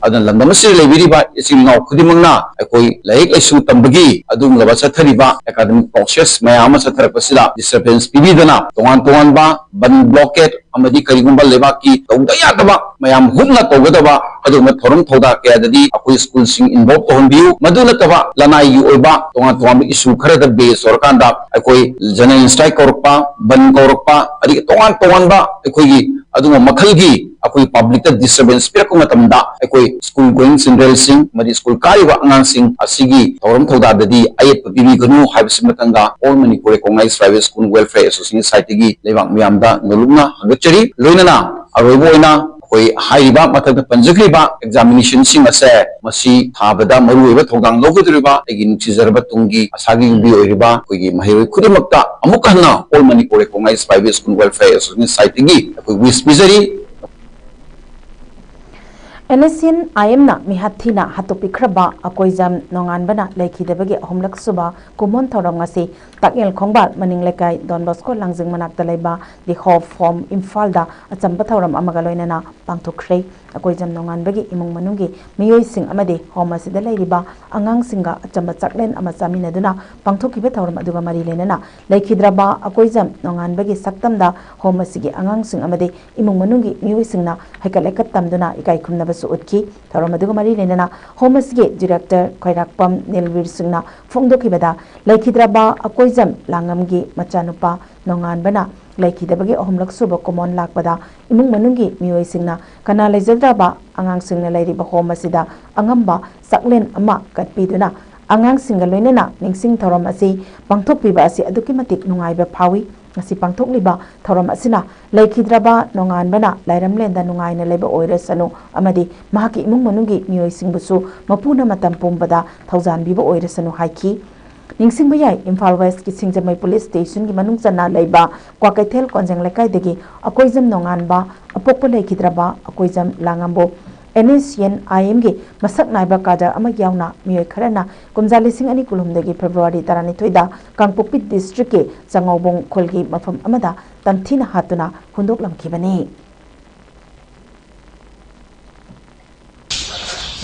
adon lamdam se lebiriba isingaw khudimangna akoi laik laisu tambagi adum laba sathariba academic process mayama satharapasida disturbance pibidana tongan ba ban blockade amadi karigumba lebaki tawda yadaba mayam humna tawgadaba aduma thorum thoda kayadadi akoi school sing involve tohonbiu maduna taba lanai yu oiba tongan issue kharada be sorkanda akoi general strike korpa ban korpa adi tongan ba akoi aduma makhalgi akoi public disturbance pirakku matamda akoi school going children sing madi school kariba angang sing asigi thorum thoda dadi ayet pibi ganu haibis matanga all Manipur recognized private school welfare association site gi lebak miyamda nolumna hangachari loinana aroiboina koi haiba mathak panjagriba examination sing ase masi thabada maruiba thogang logudriba egin chizarba tungi asagi bi oiriba koi mahiroi khudimakta amukana all Manipur recognized private school welfare association site gi koi wish bizari NSN IMna mihathina hatopikraba akoizam nonganbana laikhidabagi ahumlak suba kumon thorongasi takel khongbal maning lekai Don Bosco langjing manakta leiba the Hope from Imfalda achamba thoram amaga loinana pangthokhrei akoizam nonganbagi imung manungi miyoi sing amade home asida leiriba angang singa achamba chaklen ama chaminaduna pangthokiba thoram aduga mari lenana laikhidraba akoizam nonganbagi saktamda home asigi angang sing amade imung manungi miyoi singna haikalekat tamduna ikai khumnaba Utki Taramadugam Mari Lena Homes Gate Director Koirakpam Nilvir Singna Fongdokibada Laikidraba Akoizam Langamgi Machanupa Nongan Bana Laikidabagi Homlak Suba Common Lakbada Imung Manungi Mui Singna Kanala Zadraba Angang Singna Lady Bahomasida Angamba Saklen Ama Katpiduna Angang Singalena Ningsing Taramasi Bangtopiba Asi Adukimatik Nungaiba Pawi ngasi pangthokliba thoram asina laikhidraba nonganbana lairamlenda nungaina leba oirasanu amadi mahaki imung manungi mioi singbusu mapuna matam pumbada thaujan biba oirasanu haiki ningsingba yai Imphal West ki Singjamai Police Station ki manung chana leiba Kwakaithel Konjang Lekai degi akoizam nonganba apokpa laikhidraba akoizam langambo NSN IM gi masak naiba kada ama yauna mioi kharana kumjali sing ani kulhumdagi February 12 da Kangpokpi district ke Changobong kholgi mafam amada tamthina hatuna hundok lamkhibani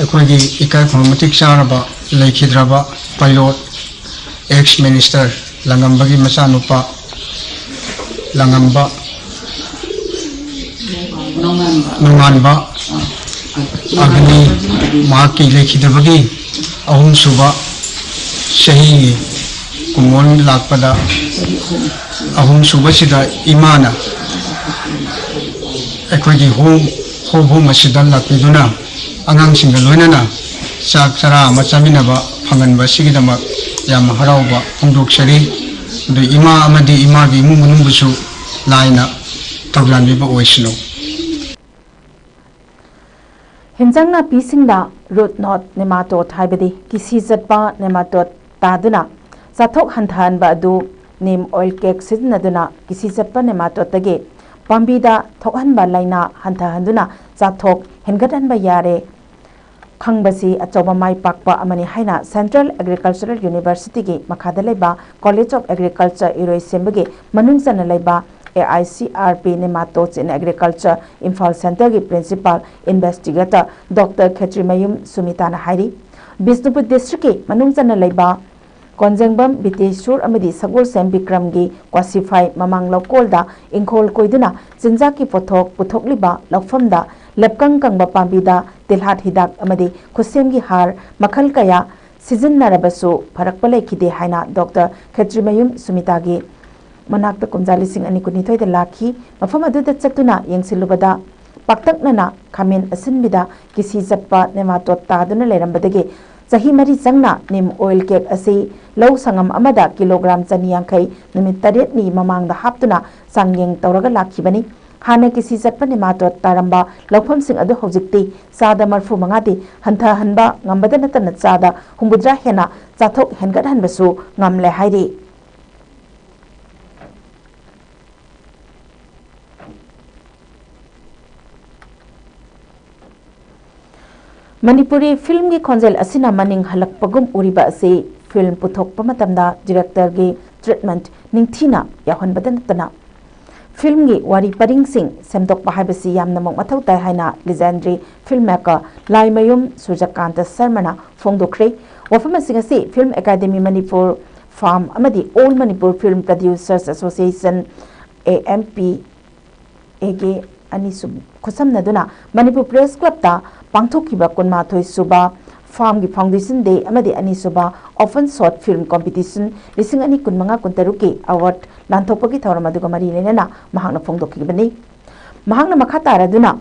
akoigi ikai khamatik charaba laikhidraba pilot ex minister langambagi masanupa langamba nonganba agni maki laikhidabagi ahum suba shahi kumon lakpada ahum suba sida imana akoigi hom masidan lakiduna angang singa loinana sak sara machaminaba phanganba sigidama yam harauba phongdoksari de ima amadi imagi mungunumbusu laina tawlanbiba oisno Hinjangna pisingda root knot nematode haibadi kisi zatpa nematode तादुना चाथोक हंथानबा अदु नीम oil cake सिजनदुना किसी चप्पा नेमाटोतगे पांबीदा थोकहनबा लाइना हंथाहंदुना चाथोक हेनगदहनबा यारे खंगबसी अचौबा माई पाकपा अमनी हाइना सेंट्रल एग्रीकल्चरल यूनिवर्सिटी की मखादा लेबा कॉलेज ऑफ एग्रीकल्चर इरोई सेंबगे मनुंग चना लेबा AICRP nematodes in agriculture Imphal Center की प्रिंसिपल इन्वेस्टिगेटर डॉक्टर खेत्रीमयुम सुमिताना हाइरी बिष्णुपुर डिस्ट्रिक्ट की मनुंग चना लेबा कोंजेंगबम बितेश्वर अमदी सगोल सेम विक्रम की क्वासिफाई ममांग लौकोलदा इंखोल कोइदुना चिंजा की पोथोक पुथोकलिबा लौफमदा लेपकंग कंगबा पांबीदा तिलहाट हिदाक अमदी खुसेम की हार मखल कया सिजननरबसु फरकपा लेखिदे हाइना डॉक्टर खेत्रीमयुम सुमिता की मनाक्ता कुमजालिसिंग अनि कुनिथोय द लाखी मफम अदुदा चतुना यंगसिलुबदा पाक्तकनना खामेन असिनबिदा किसी जप्पा नेमाटोड तादुना लेरंबदगे चही मरी चंगना निम ऑयल केक असी लौ संगम अमदा किलोग्राम चनियांखै निमित तरेत नि ममांगदा हापतुना सांगयंग तौरगा लाखिबनी हाने किसी जप्पा नेमाटोड तारंबा लौफम सिंग अदु हौजिक्ति सादा मरफु मंगादी हंथा हनबा ngambada natana chada humbudra hena chathok hengad hanbasu ngamle hairi Manipuri film की खोंजेल असिना मनिंग हलकपगुम उरिबा असे फिल्म पुथोकपा मतमदा डायरेक्टर की ट्रीटमेंट निंगथीना याहनबदा नतना फिल्म की वारी परिंग सिंह सेमदोकपा हाइबसी यामना मोक मथौ ताय हाइना legendary filmmaker Laimayum Sujakant शर्माना फोंदोखरे वफम सिंह असे फिल्म एकेडमी मणिपुर फार्म अमदी All Manipur Film Producers Association AMP एगे अनिसु खुसमनदुना मणिपुर प्रेस क्लब ता पांथोखिबा कुनमाथोय सुबा फार्म की foundation day अमदी अनिसुबा open short film competition लिसिंग अनि कुनमंगा कुंतरु की अवार्ड लांथोपगी थौरम अदुगा मरी लेना महांगना फोंदोखिबनी महांगना मखा तारदुना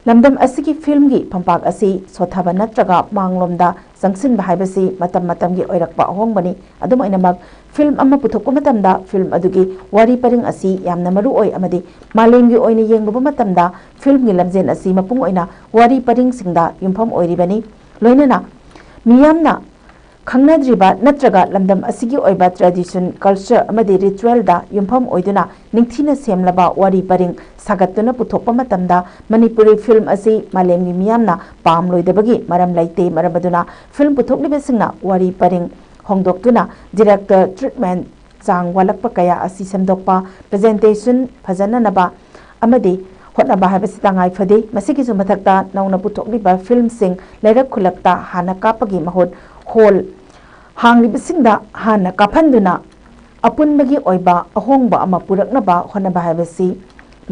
लमदम असिकी फिल्म की पंपाक असी सोथाबा नत्रगा मांगलोमदा संगसिन बाहाइबसी मतम मतम की ओइरकपा होंगबनी अदुमैनमक फिल्म अमा पुथोकपा मतमदा फिल्म अदुगी वारी परिंग असी यामना मरु ओइ अमदी मालेमगी ओइना येंगबा मतमदा फिल्म की लमजेन असी मपुंग ओइना वारी परिंग सिंगदा युमफम ओइरिबनी लोइनना मियामना खंगनद्रिबा नत्रगा लमदम असिगी ओइबा ट्रेडिशन कल्चर अमदी रिचुअल दा युमफम ओइदुना निंगथीना सेमलबा वारी परिंग सागतुना पुथोकपा मतमदा मणिपुरी फिल्म असी मालेमगी मियामना पाम लोइदबगी मरम लैते मरबदुना फिल्म पुथोकलिबसिंगना वारी परिंग होंदोक्तुना डायरेक्टर ट्रीटमेंट चांग वालकपा कया असी सेमदोकपा प्रेजेंटेशन फजननबा अमदी होटनबा हाइबसि तांगाई फदे मसिगिसु मथक्ता नौना पुथोकलिबा फिल्म सिंग लेरक खुलक्ता हाना कापगी महोद होल हांगलिबसिंगदा हाना काफनदुना अपुनबगी ओइबा अहोंगबा अमा पुरकनबा होटनबा हाइबसि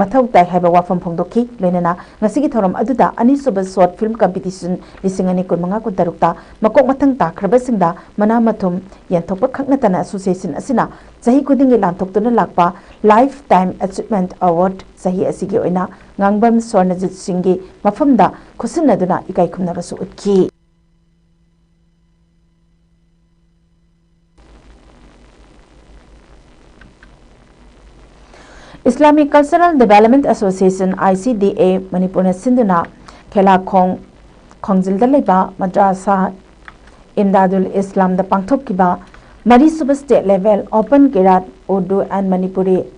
मथौ ताई हाइबा वाफम फोंदोखी लोइनना ngасigi thorom aduda anisubा short film competition lisingani kunmanga kuntarukta makok mathang takrabasingda mana mathum yanthokpa khaknatana association asina chahi kudingi lanthoktuna lakpa lifetime achievement award chahi asigi oina ngangbam swarnajit singgi mafamda khusinaduna ikai khumnabasu utki Islamic Cultural Development Association ICDA Manipur Sinduna Khela Khongjilda Leba Madrasa Imdadul Islam the Pangthokkiba Marisuba State Level Open Kirat Urdu and Manipuri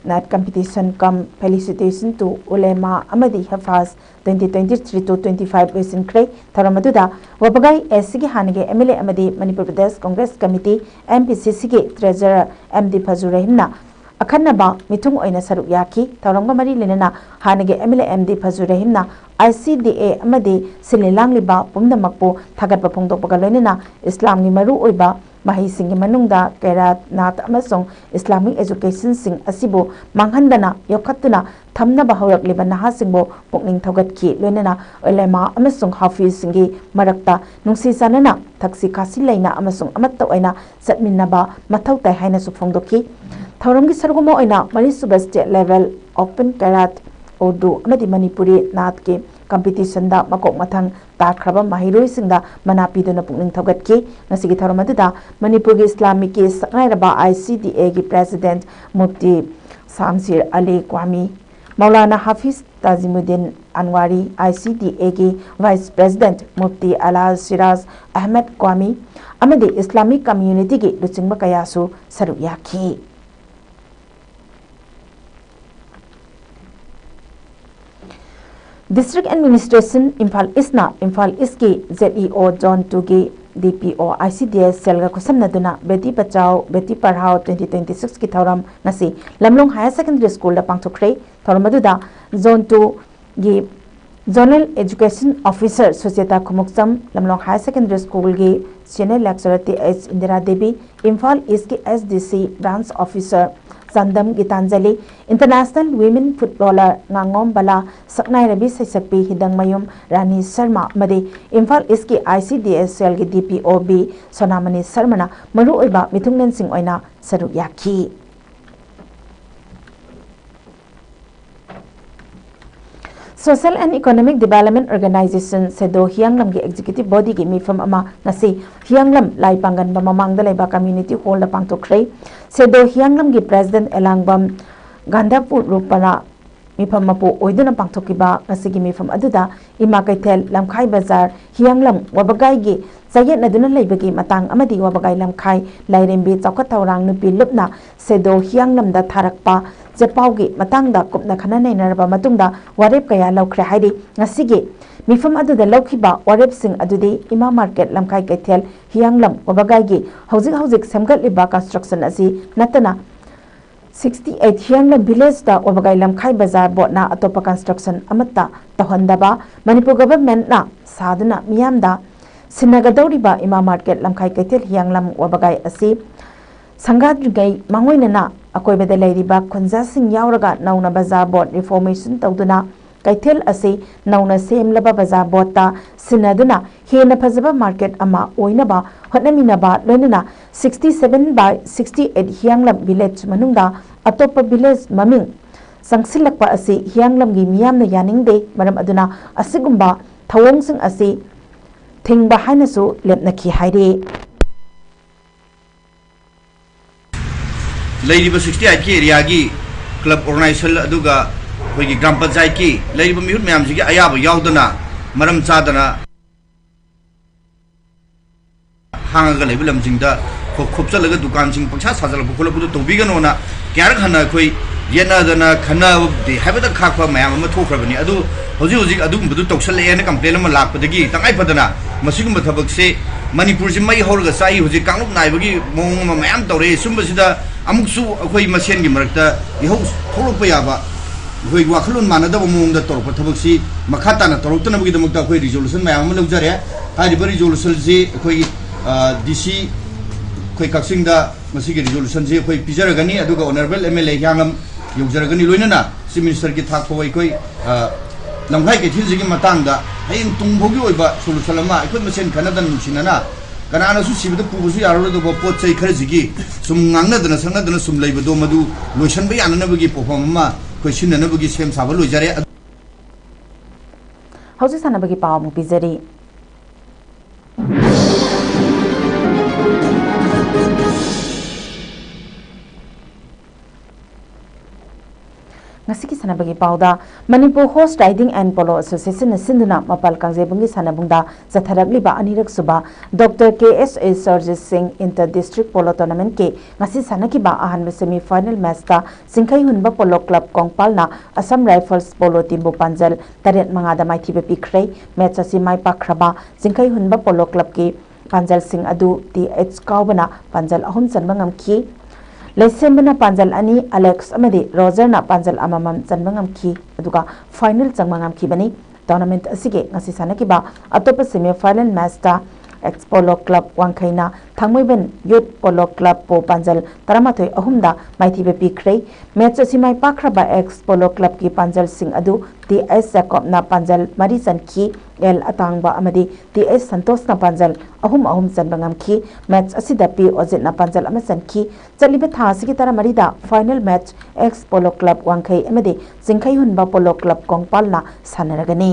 Night Competition come felicitation to Ulema Amadi Hafaz 2023 to 25 Western Cray Taramaduda Wabagai SCG Hanige MLA Amadi Manipur Pradesh Congress Committee MPCC Treasurer MD Pazurehna अखन्नबा मिथुंग ओइना सरुक याखी Tauranga मरी लेना हानगे MLA MD फजुरहिमना ICDA अमदे सिलिलांगलिबा पुमदमकपो थागतपा फोंदोकपगा लोइना इस्लामगी मरु ओइबा महिसिंगी मनुंगदा कैरात नात अमसोंग Islamic education सिंग असिबो मांगहंदना योखत्तुना थमनबा हौरकलिबा नहासिंगबो पुकनिंग थौगतखी लोइना उलेमा अमसोंग हाफिज सिंगी मरक्ता नुंसी सानना थक्सी खासी लैना अमसोंग अमत्ता ओइना चटमिनबा मथौ ताई हाइनासु फोंदोखी थौरंगी सरगुमो ओइना मणिसुबा स्टेट लेवल ओपन कैरात उर्दू अमदी मणिपुरी नात के कंपटीशन दा मकोक मथंग ताख्रबा माहिरोई सिंगदा मना पीदुना पुकनिंग थौगतकी ngасigi thorom aduda manipur gi islamic ke saknairaba ICDA gi president mufti samsir ali kwami Maulana Hafiz Tazimuddin Anwari ICDA की वाइस प्रेसिडेंट मुफ्ती अला सिराज अहमद क्वामी अमदी इस्लामिक कम्युनिटी की लुचिंग कयासु सरुक याखी डिस्ट्रिक्ट एडमिनिस्ट्रेशन इम्फाल ईस्टना इम्फाल ईस्ट की ZEO जोन 2 की DPO ICDS सेलगा खुसमनदुना बेटी बचाओ बेटी पढ़ाओ 2026 की थौरम नसी लमलोंग हायर सेकेंडरी स्कूल दा पांगथोखरे थौरम अदुदा जोन 2 की zonal education officer Sucheta खुमुक्सम लमलोंग higher secondary school की सीनियर लेक्चरर TH इंदिरा देवी इम्फाल ईस्ट की SDC branch officer Sandam Gitanjali International Women Footballer Ngangom Bala Saknai Rabi Saisakpi Hidang Mayum Rani Sharma Madi Imphal East ki ICDS Cell ki DPOB Sonamani Sarmana Maru Oiba Mithunglen Singh Oina Saruk Yakhi Social and Economic Development Organization Sedo Hianglam ki Executive Body ki mifam ama ngasi Hianglam lai pangan ba mamang dalai ba community hall da pangtokhrei Sedo Hianglam ki President Elangbam Gandapur Rupana mifam mapu oiduna pangthokiba ngasi ki mifam aduda Ima Kaithel Lamkhai Bazar Hianglam wabagai gi Sayet naduna laibagi matang amadi wabagai lamkhai lairembi chawkhat thawrang nupi lupna Sedo Hianglam da tharakpa Japaugi matangda kupna khana nainaraba matungda warep kaya laukhre hairi ngasigi mifam adu da laukhiba warep sing adudi ima market lamkhai kaithel hianglam wabagai gi hauzik samgat liba construction asi natana 68 hianglam village da wabagai lamkhai bazar botna atopa construction amatta tahondaba Manipur government na saduna miyamda sinagadoriba ima market lamkhai kaithel hianglam wabagai asi sangadrigai mangoinana akoi beda leiriba khunja sing yauraga nauna bazaar board reformation tawduna kaithel ase nauna semlaba bazaar board ta sinaduna hena phajaba market ama oinaba hotnaminaba loinana 67 by 68 hianglam village manungda atopa village maming sangsilakpa ase hianglam gi miyamna yaningde maram aduna asigumba thawong sing ase thingba hainasu lepnaki haire लेरिबा 68 की area की club organisation अदुगा होगी ग्राम पंचायत की लेरिबा मिहुत मयाम सिगी अयाब यावदना मरम चादना हांगा label लमजिंगदा खोपचलगा दुकान सिंग पंछा साजल बुखलबुदु तोबिगनोना क्यार खना कोई येनादना खना दे हाबदा खाखवा मयाम अमा थोखरबनी अदु होजि होजि अदुगुंबदु तौसलएना कंप्लेन अमा लाकपदगी तंगाई फदना मसिगुंबा थबकसे मणिपुर से मई होरगा साई होजि कांगलुप नाइबगी मोंग अमा मयाम तौरे सुंबसिदा अमुकसु अखोई मसेन की मरकता इहो थोलप याबा अखोई वाखलुन मानदब मोंगदा तौरप थबकसी मखाताना तौरतनबगी दमकता अखोई रिजोल्यूशन मयाम अमा लौजरे हारिबा रिजोल्यूशन जी अखोई डीसी अखोई कक्सिंगदा मसिगी रिजोल्यूशन जी अखोई पिजरगनी अदुगा ऑनरेबल MLA हियांगम यौजरगनी लोइनना चीफ मिनिस्टर की थाखो अखोई लंघाई के थिलजिगी मतांगदा हयें तुंगबोगी ओइबा सोल्यूशन अमा अखोई मसेन खनदन नुसिनना कनानसु सिबद पुबसु यारोदबो पोत चै खरजिगी सुम ngangnadana sangnadana sum leibado madu loisan ba yananabagi pofam ma koisinanabagi sem saba loijare hauji sanabagi paw mu pizari ngasiki sanabagi pawda Manipur Horse Riding and Polo Association na sinduna mapal kangjebungi sanabungda zatharakliba anirak suba Dr. KSA Surjit Singh Inter District Polo Tournament ke ngasi sanakiba ahanba semi final match ta Singkhai Hunba Polo Club Kongpal na Assam Rifles Polo Team bu Panjal taret mangada maithibe pikhrei match asi mai pakraba Singkhai Hunba Polo Club ki Panjal Singh adu TH Kaubana Panjal ahum chanbangam ki Lesembana Panjal ani Alex amadi Roger na Panjal amamam chanbangam ki aduga final changmangam ki bani tournament asige ngasi sanakiba atopa semi final match ta Ex Polo Club Wangkhaina Thangmoiben Youth Polo Club po Panjal Taramathoi ahumda maithibe pikhrei match asi mai pakraba Ex Polo Club ki Panjal Singh adu TS Jacob na Panjal mari chanki L Atangba amadi TS Santos na Panjal ahum chanbangam ki match asida P Ojit na Panjal ama chanki chaliba tha asigi taramari da final match Ex Polo Club Wangkhai amadi Singkhai Hunba Polo Club Kongpal na sanaragani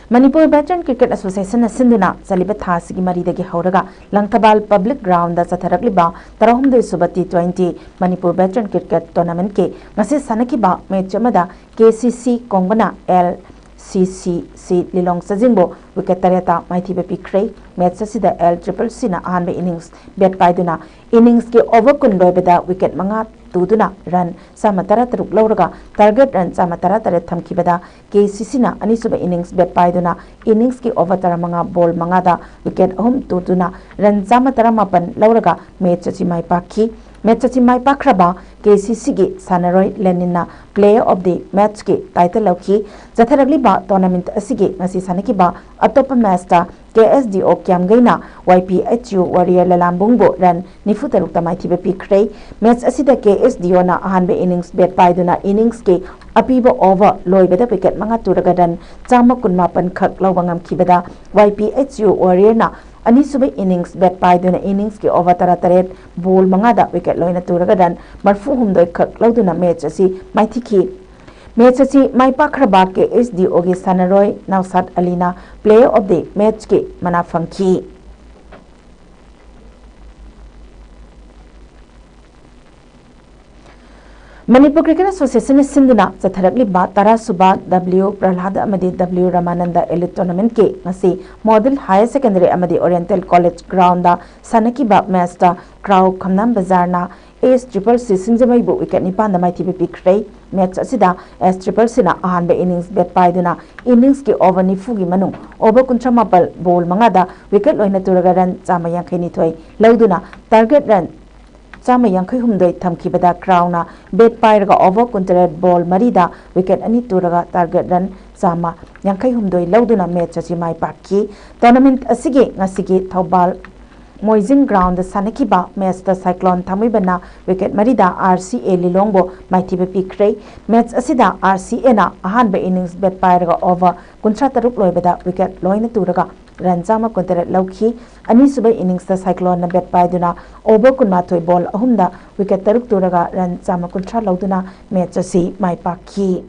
Manipur Veteran Cricket Association Sinduna Saliba Thasigi Maridagi Hauraga Langtabal Public Ground da Sataragliba Tarahumde Subati 20 Manipur Veteran Cricket Tournament ke Ngasi Sanakiba match amada KCC Kongbana LCCC Lilong Sajingbo wicket tareta Maithibe Pikre match asida LCCC na ahanbe innings bet paiduna innings ke over kundoi beda wicket manga tuduna run samatara taruk lauraga target run samatara tare thamkibada KCC na anisuba innings bet paiduna innings ki over tara manga ball manga da wicket ahum tuduna run samatara mapan lauraga match achi mai pakhi match achi mai pakraba KCC gi sanaroi lenina player of the match ki title lauki zatharagli ba tournament asigi ngasi sanaki ba atopa match ta KSDO Kiamgaina YPHU Warrior Lalambungbo ran Nifutaruk Tamaitibe Pikre match asida KSDO na ahanbe innings bet paiduna innings ke apiba over loibeda wicket manga turagadan chama kunmapan khak lawangam kibada YPHU Warrior na anisuba innings bet paiduna innings ke over tarataret ball manga da wicket loina turagadan marfu humdoi khak lawduna match asi maithiki match achi mai pakraba ke SDO ge Sanaroi Nausat Alina player of the match ke mana fangki Manipur Cricket Association Sinduna Zatharagli ba Tara Suba W Prahlada Amadi W Ramananda Elite Tournament ke ngasi Model Higher Secondary Amadi Oriental College Ground da Sanaki ba match da Crow Khamnam Bazar na S-CCC Singjamai bu wicket nipan da Maithibe Pikre match asida S-CCC na ahanbe innings bet paiduna innings ki over nifugi manung over kuntramapal ball manga da wicket loina turaga run chama yankhai ni thoi lauduna target run chama yankhai humdoi thamkibada Crown na bet pairaga over kuntaret ball marida wicket ani turaga target run chama yankhai humdoi lauduna match achi mai pakki tournament asigi ngasigi Thobal Moizing Ground Sanakiba match the Cyclone Thamibana wicket marida RCA Lilongbo Maithibe Pikre match asida RCA na ahanbe innings bet pairaga over kuntra taruk loibeda wicket loina turaga run chama kuntaret lauki ani subai innings the Cyclone na bet paiduna over kunmathoi ball ahumda wicket taruk turaga run chama kuntra lauduna match asi mai pakhi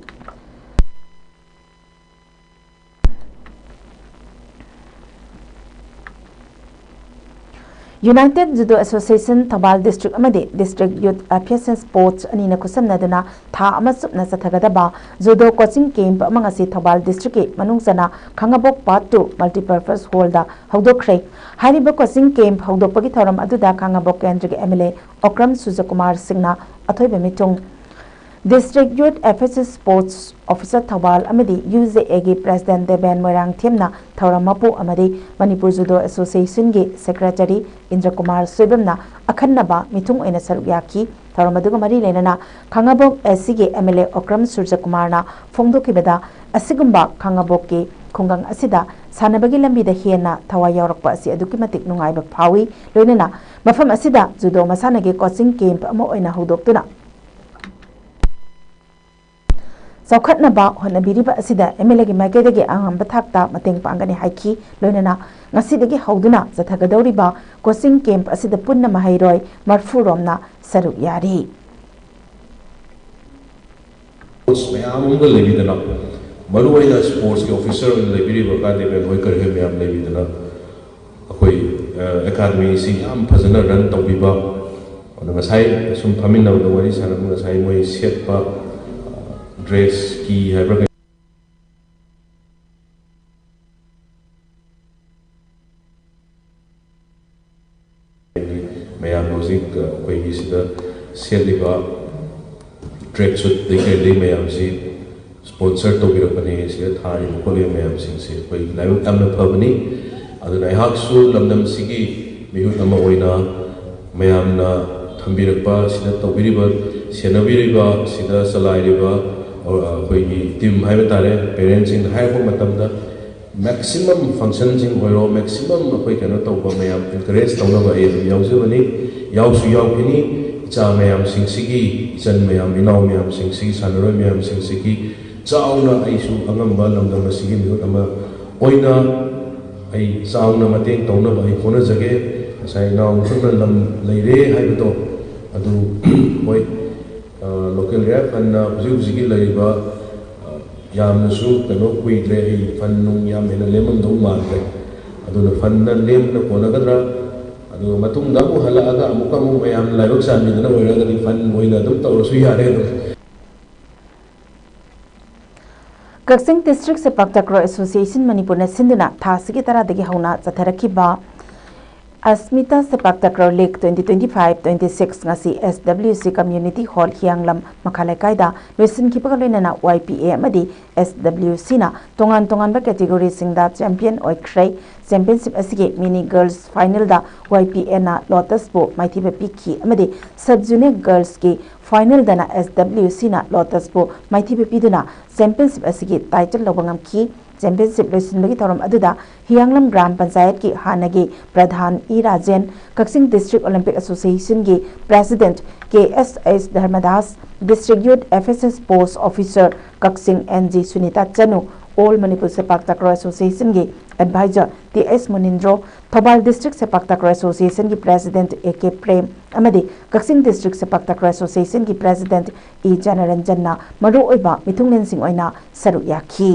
United Judo Association Thobal District Amadi District Youth Affairs and Sports Anina Kusamnaduna Tha Amasupna Sathagadaba Judo Coaching Camp Amangasi Thobal District Manungsana Khangabok Part 2 Multipurpose Hall da Haudokre Hariba Coaching Camp Haudopagi Thoram Aduda Khangabok Kendrick MLA Okram Sujakumar Singna Athoibe Mitung District Youth Affairs and Sports Officer Thobal Amadi UZA President Deben Moirang Themna Thoramapu Amadi Manipur Judo Association ge Secretary Indra Kumar Soibamna Akhanaba Mitung Oina Sarugyaki Thoramaduga Mari Lenana Khangabok SC MLA Okram Surjakumar na Fongdokibeda Asigumba Khangabok ke Khungang Asida Sanabagi Lambida Hena Thawa Yaurakpa Asi Aduki Matik Nungaiba Phawi Loinana Mafam Asida Judo Masanage Coaching Camp Amo Oina Hudoptuna Saukhatnaba honabiriba asida MLA Magedagi Angam Bathakta Mating Pangani Haiki Loinana Nasidagi Hauduna Zathagadoriba Coaching Camp Asida Punna Mahairoi Marfuromna Saru Yari Mayamunda Levidana Maruaina Sports Officer Libiri Bakade Hoiker Hemiam Levidana Academy Siam Pazana Ran Tobiba on the Masai Sum Pamina the Wari Sanam Masai Moy Setpa dress key have Mayam music is the Seliba tracksuit they can Mayam see sponsor to be open is yet high Mayam since we live come the Pabani other than Haksu Lamdam Sigi Mihutamawaina Mayam Tambirapa Sida Tobiriba Senabiriba Sida Salariba team parents in the high maximum functions in oil, maximum encourage Yausuni, Yausu Yaupini, Cha Mayam Singsiki, San Mayam Minau Mayam Singsi, Sanaro Mayam Singsiki, Chauna Isu Angamba Lamdamasigi Oina, a Sauna Mating Tona by Honazage, as I now Lam Lady Habido, Adu local rep and Zigi Lariba ꯌꯥꯝꯅꯁꯨ ꯀꯩꯅꯣ ꯀꯨꯏꯗ꯭ꯔꯦ ꯑꯩ fund ꯅꯨꯡ ꯌꯥꯝ ꯍꯦꯟꯅ ꯂꯦꯝꯃꯝꯗꯧ ꯃꯥꯟꯗ꯭ꯔꯦ ꯑꯗꯨꯅ ꯐꯟꯅ ꯂꯦꯝꯅ ꯀꯣꯟꯅꯒꯗ꯭ꯔꯥ ꯑꯗꯨꯒ ꯃꯇꯨꯡꯗ ꯑꯃꯨꯛ ꯍꯜꯂꯛꯑꯒ ꯑꯃꯨꯛ ꯃꯌꯥꯝ ꯂꯥꯏꯕꯛ ꯆꯥꯟꯕꯤꯗꯅ ꯑꯣꯏꯔꯒꯗꯤ ꯐꯟ ꯑꯣꯏꯅ ꯑꯗꯨꯝ ꯇꯧꯔꯁꯨ ꯌꯥꯔꯦ ꯑꯗꯨꯝ Kaksing District Sepaktakraw Association Manipur na sinduna thasigi taradagi hauna chatharakiba Asmita Sepaktakraw League 2025-26 ngasi SWC Community Hall Hianglam Makhalekaida Luisin Kipagaloinana YPA amadi SWC na tongan ba category singda champion oikhrei championship asigi mini girls final da YPA na Lotus bo maithiba pikhi amadi sub junior girls ki final dana SWC na Lotus bo maithiba piduna championship asigi title lobangam ki championship loisinbagi thoram aduda Hianglam Gram Panchayat ki hanagi Pradhan E Rajen Kaksing District Olympic Association ki President KSS Dharmadas District Youth FSS Post Officer Kaksing NG Sunita Chanu All Manipur Sepaktakraw Association ki Advisor TS Munindro Thobal District Sepaktakraw Association ki President AK Prem amadi Kaksing District Sepaktakraw Association ki President E Janaranjan na maru oiba mithunglen sing oina saru yakhi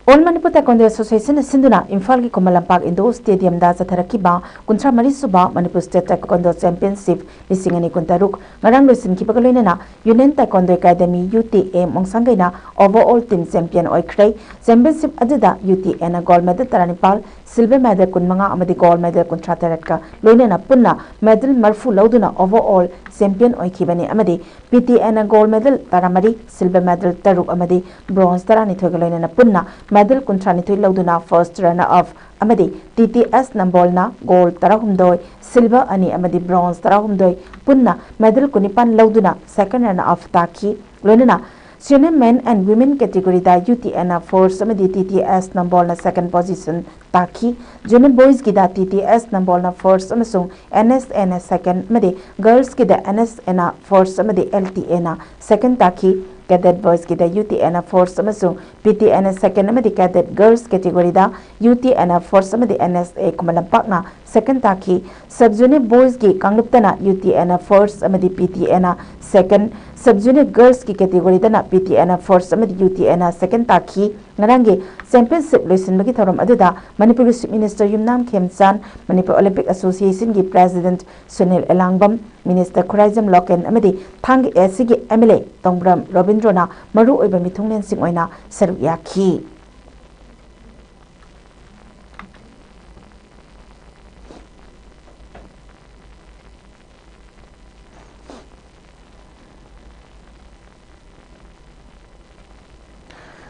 All Manipur Taekwondo Association Sinduna Imphal ki Komalampak Indoor Stadium da Zatharakiba Kuntra Marisuba Manipur State Taekwondo Championship Lisingani Kuntaruk Ngarang Luisin Kipagaloinana Union Taekwondo Academy UTA Mongsangaina Overall Team Champion Oikrei Championship Aduda UTA na gold medal Taranipal Silver medal Kunmanga amadi gold medal Kuntra Taratka Loinana Punna medal Marfu Lauduna Overall Champion Oikibani amadi PTA na gold medal Taramari Silver medal Taruk amadi bronze Tarani Thogaloinana Punna medal Kuntranithui Lauduna first runner up amadi TTS Nambolna gold Tarahumdoi silver ani amadi bronze Tarahumdoi punna medal Kunipan Lauduna second runner up Taki Loinana Senior men and women category da UTN first amadi TTS Nambolna second position Taki junior boys ki da TTS Nambolna first amasung NSN second amadi girls ki da NSN first amadi LTA na second Taki cadet boys ki da UTN first amasung PTN second amadi cadet girls category da UTN first amadi NSA Kumalampak na second Taki sub junior boys ki Kangluptana UTN first amadi PTN second sub junior girls ki category da na PTN first amadi UTN second Taki ngarangi championship loisinbagi thoram aduda Manipur Chief Minister Yumnam Khemchan Manipur Olympic Association ki President Sunil Elangbam Minister Khuraijam Loken amadi Thang AC ki MLA Tongbram Robindrona maru oiba mithunglen sing oina saru yakhi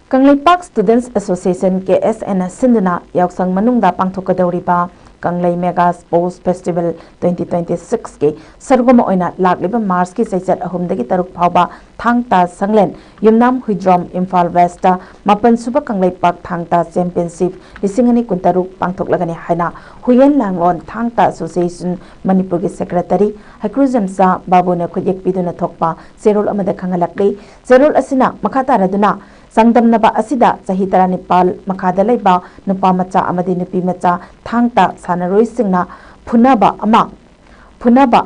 Kanglei Park Students Association KSN Sinduna Yaksang Manungda Pangthokadawriba Kanglei Mega Sports Festival 2026 ke sargoma oina lagliba Mars ki saichat ahumdagi taruk phawba Thang-Ta Sanglen Yumnam Huidrom Imphal West Mapan Suba Kanglei Park Thang-Ta Championship Lisingani Kuntaruk Pangthoklagani haina Huyen Langlon Thang-Ta Association Manipur ki Secretary Hakruzam Sa Babuna Khojek Piduna Thokpa Serol amada khangalakli Serol asina makataraduna Sangdamnaba asida sahi taranipal makada laiba nupa macha amadi nupi macha Thang-Ta sanaroi singna phunaba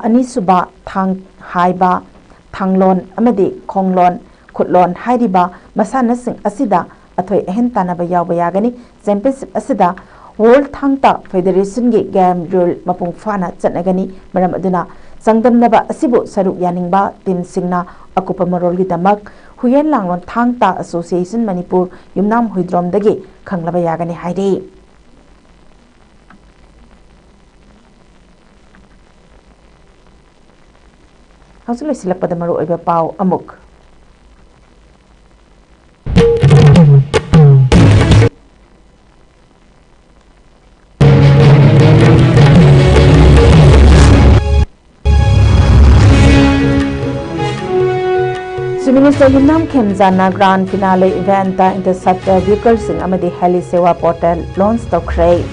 anisuba thang haiba thanglon amadi khonglon khutlon hairiba masana sing asida athoi ehentanaba yawba yagani championship asida World Thang-Ta Federation gi game rule mapung fana chatnagani maram aduna sangdamnaba asibu saruk yaningba team singna akupa marol gi damak Huyen Langlon Thang-Ta Association Manipur Yumnam Huidrom dagi khanglaba yagani hairi Hausuloi silakpada maru oiba pau amuk Minister Yumnam Khemjana Grand Finale Event Interceptor Vehicle Sing Amadi Heli Sewa Portal launch Tokhrei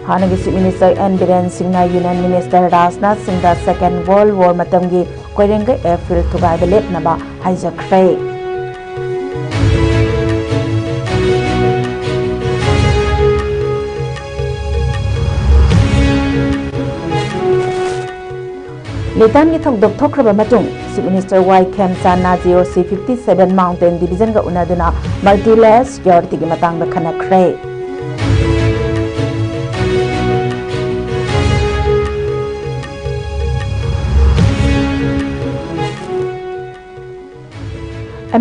Hanagi Chief Minister N. Biren Singh na Union Minister Rajnath Singh da Second World War Matamgi Koirenga Airfield Tugai Belep Naba Hijack Ray Letan ki thokdok thokraba matung Chief Minister Y Khemsa na GOC 57 Mountain Division ga unaduna multi-layer security ki matang da khanakre.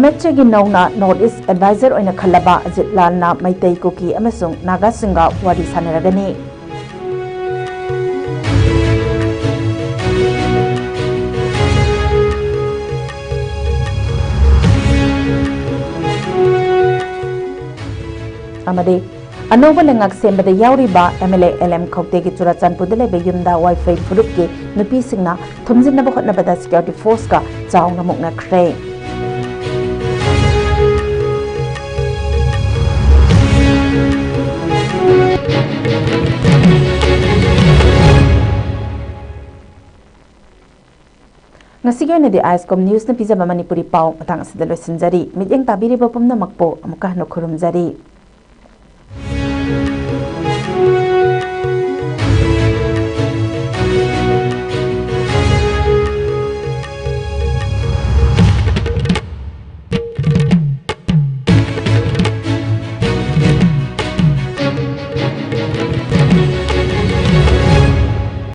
MHA gi nongna North East Advisor oina khalaba Ajit Lal na Maitai Kuki amasung Naga singa wari sanaragani. Amade Anova lengak sembada yauriba MLA LM Khokte ki Churachandpur de lebe yumda Wi-Fi furup ki nupi singna thumjinna ba khotna bada security force ka chaungna mukna khre. Ngasige na di ISCOM News na pizza Manipuri pau matang sa dalo sinjari mityang tabiri ba pumna makpo amuka no khurumjari.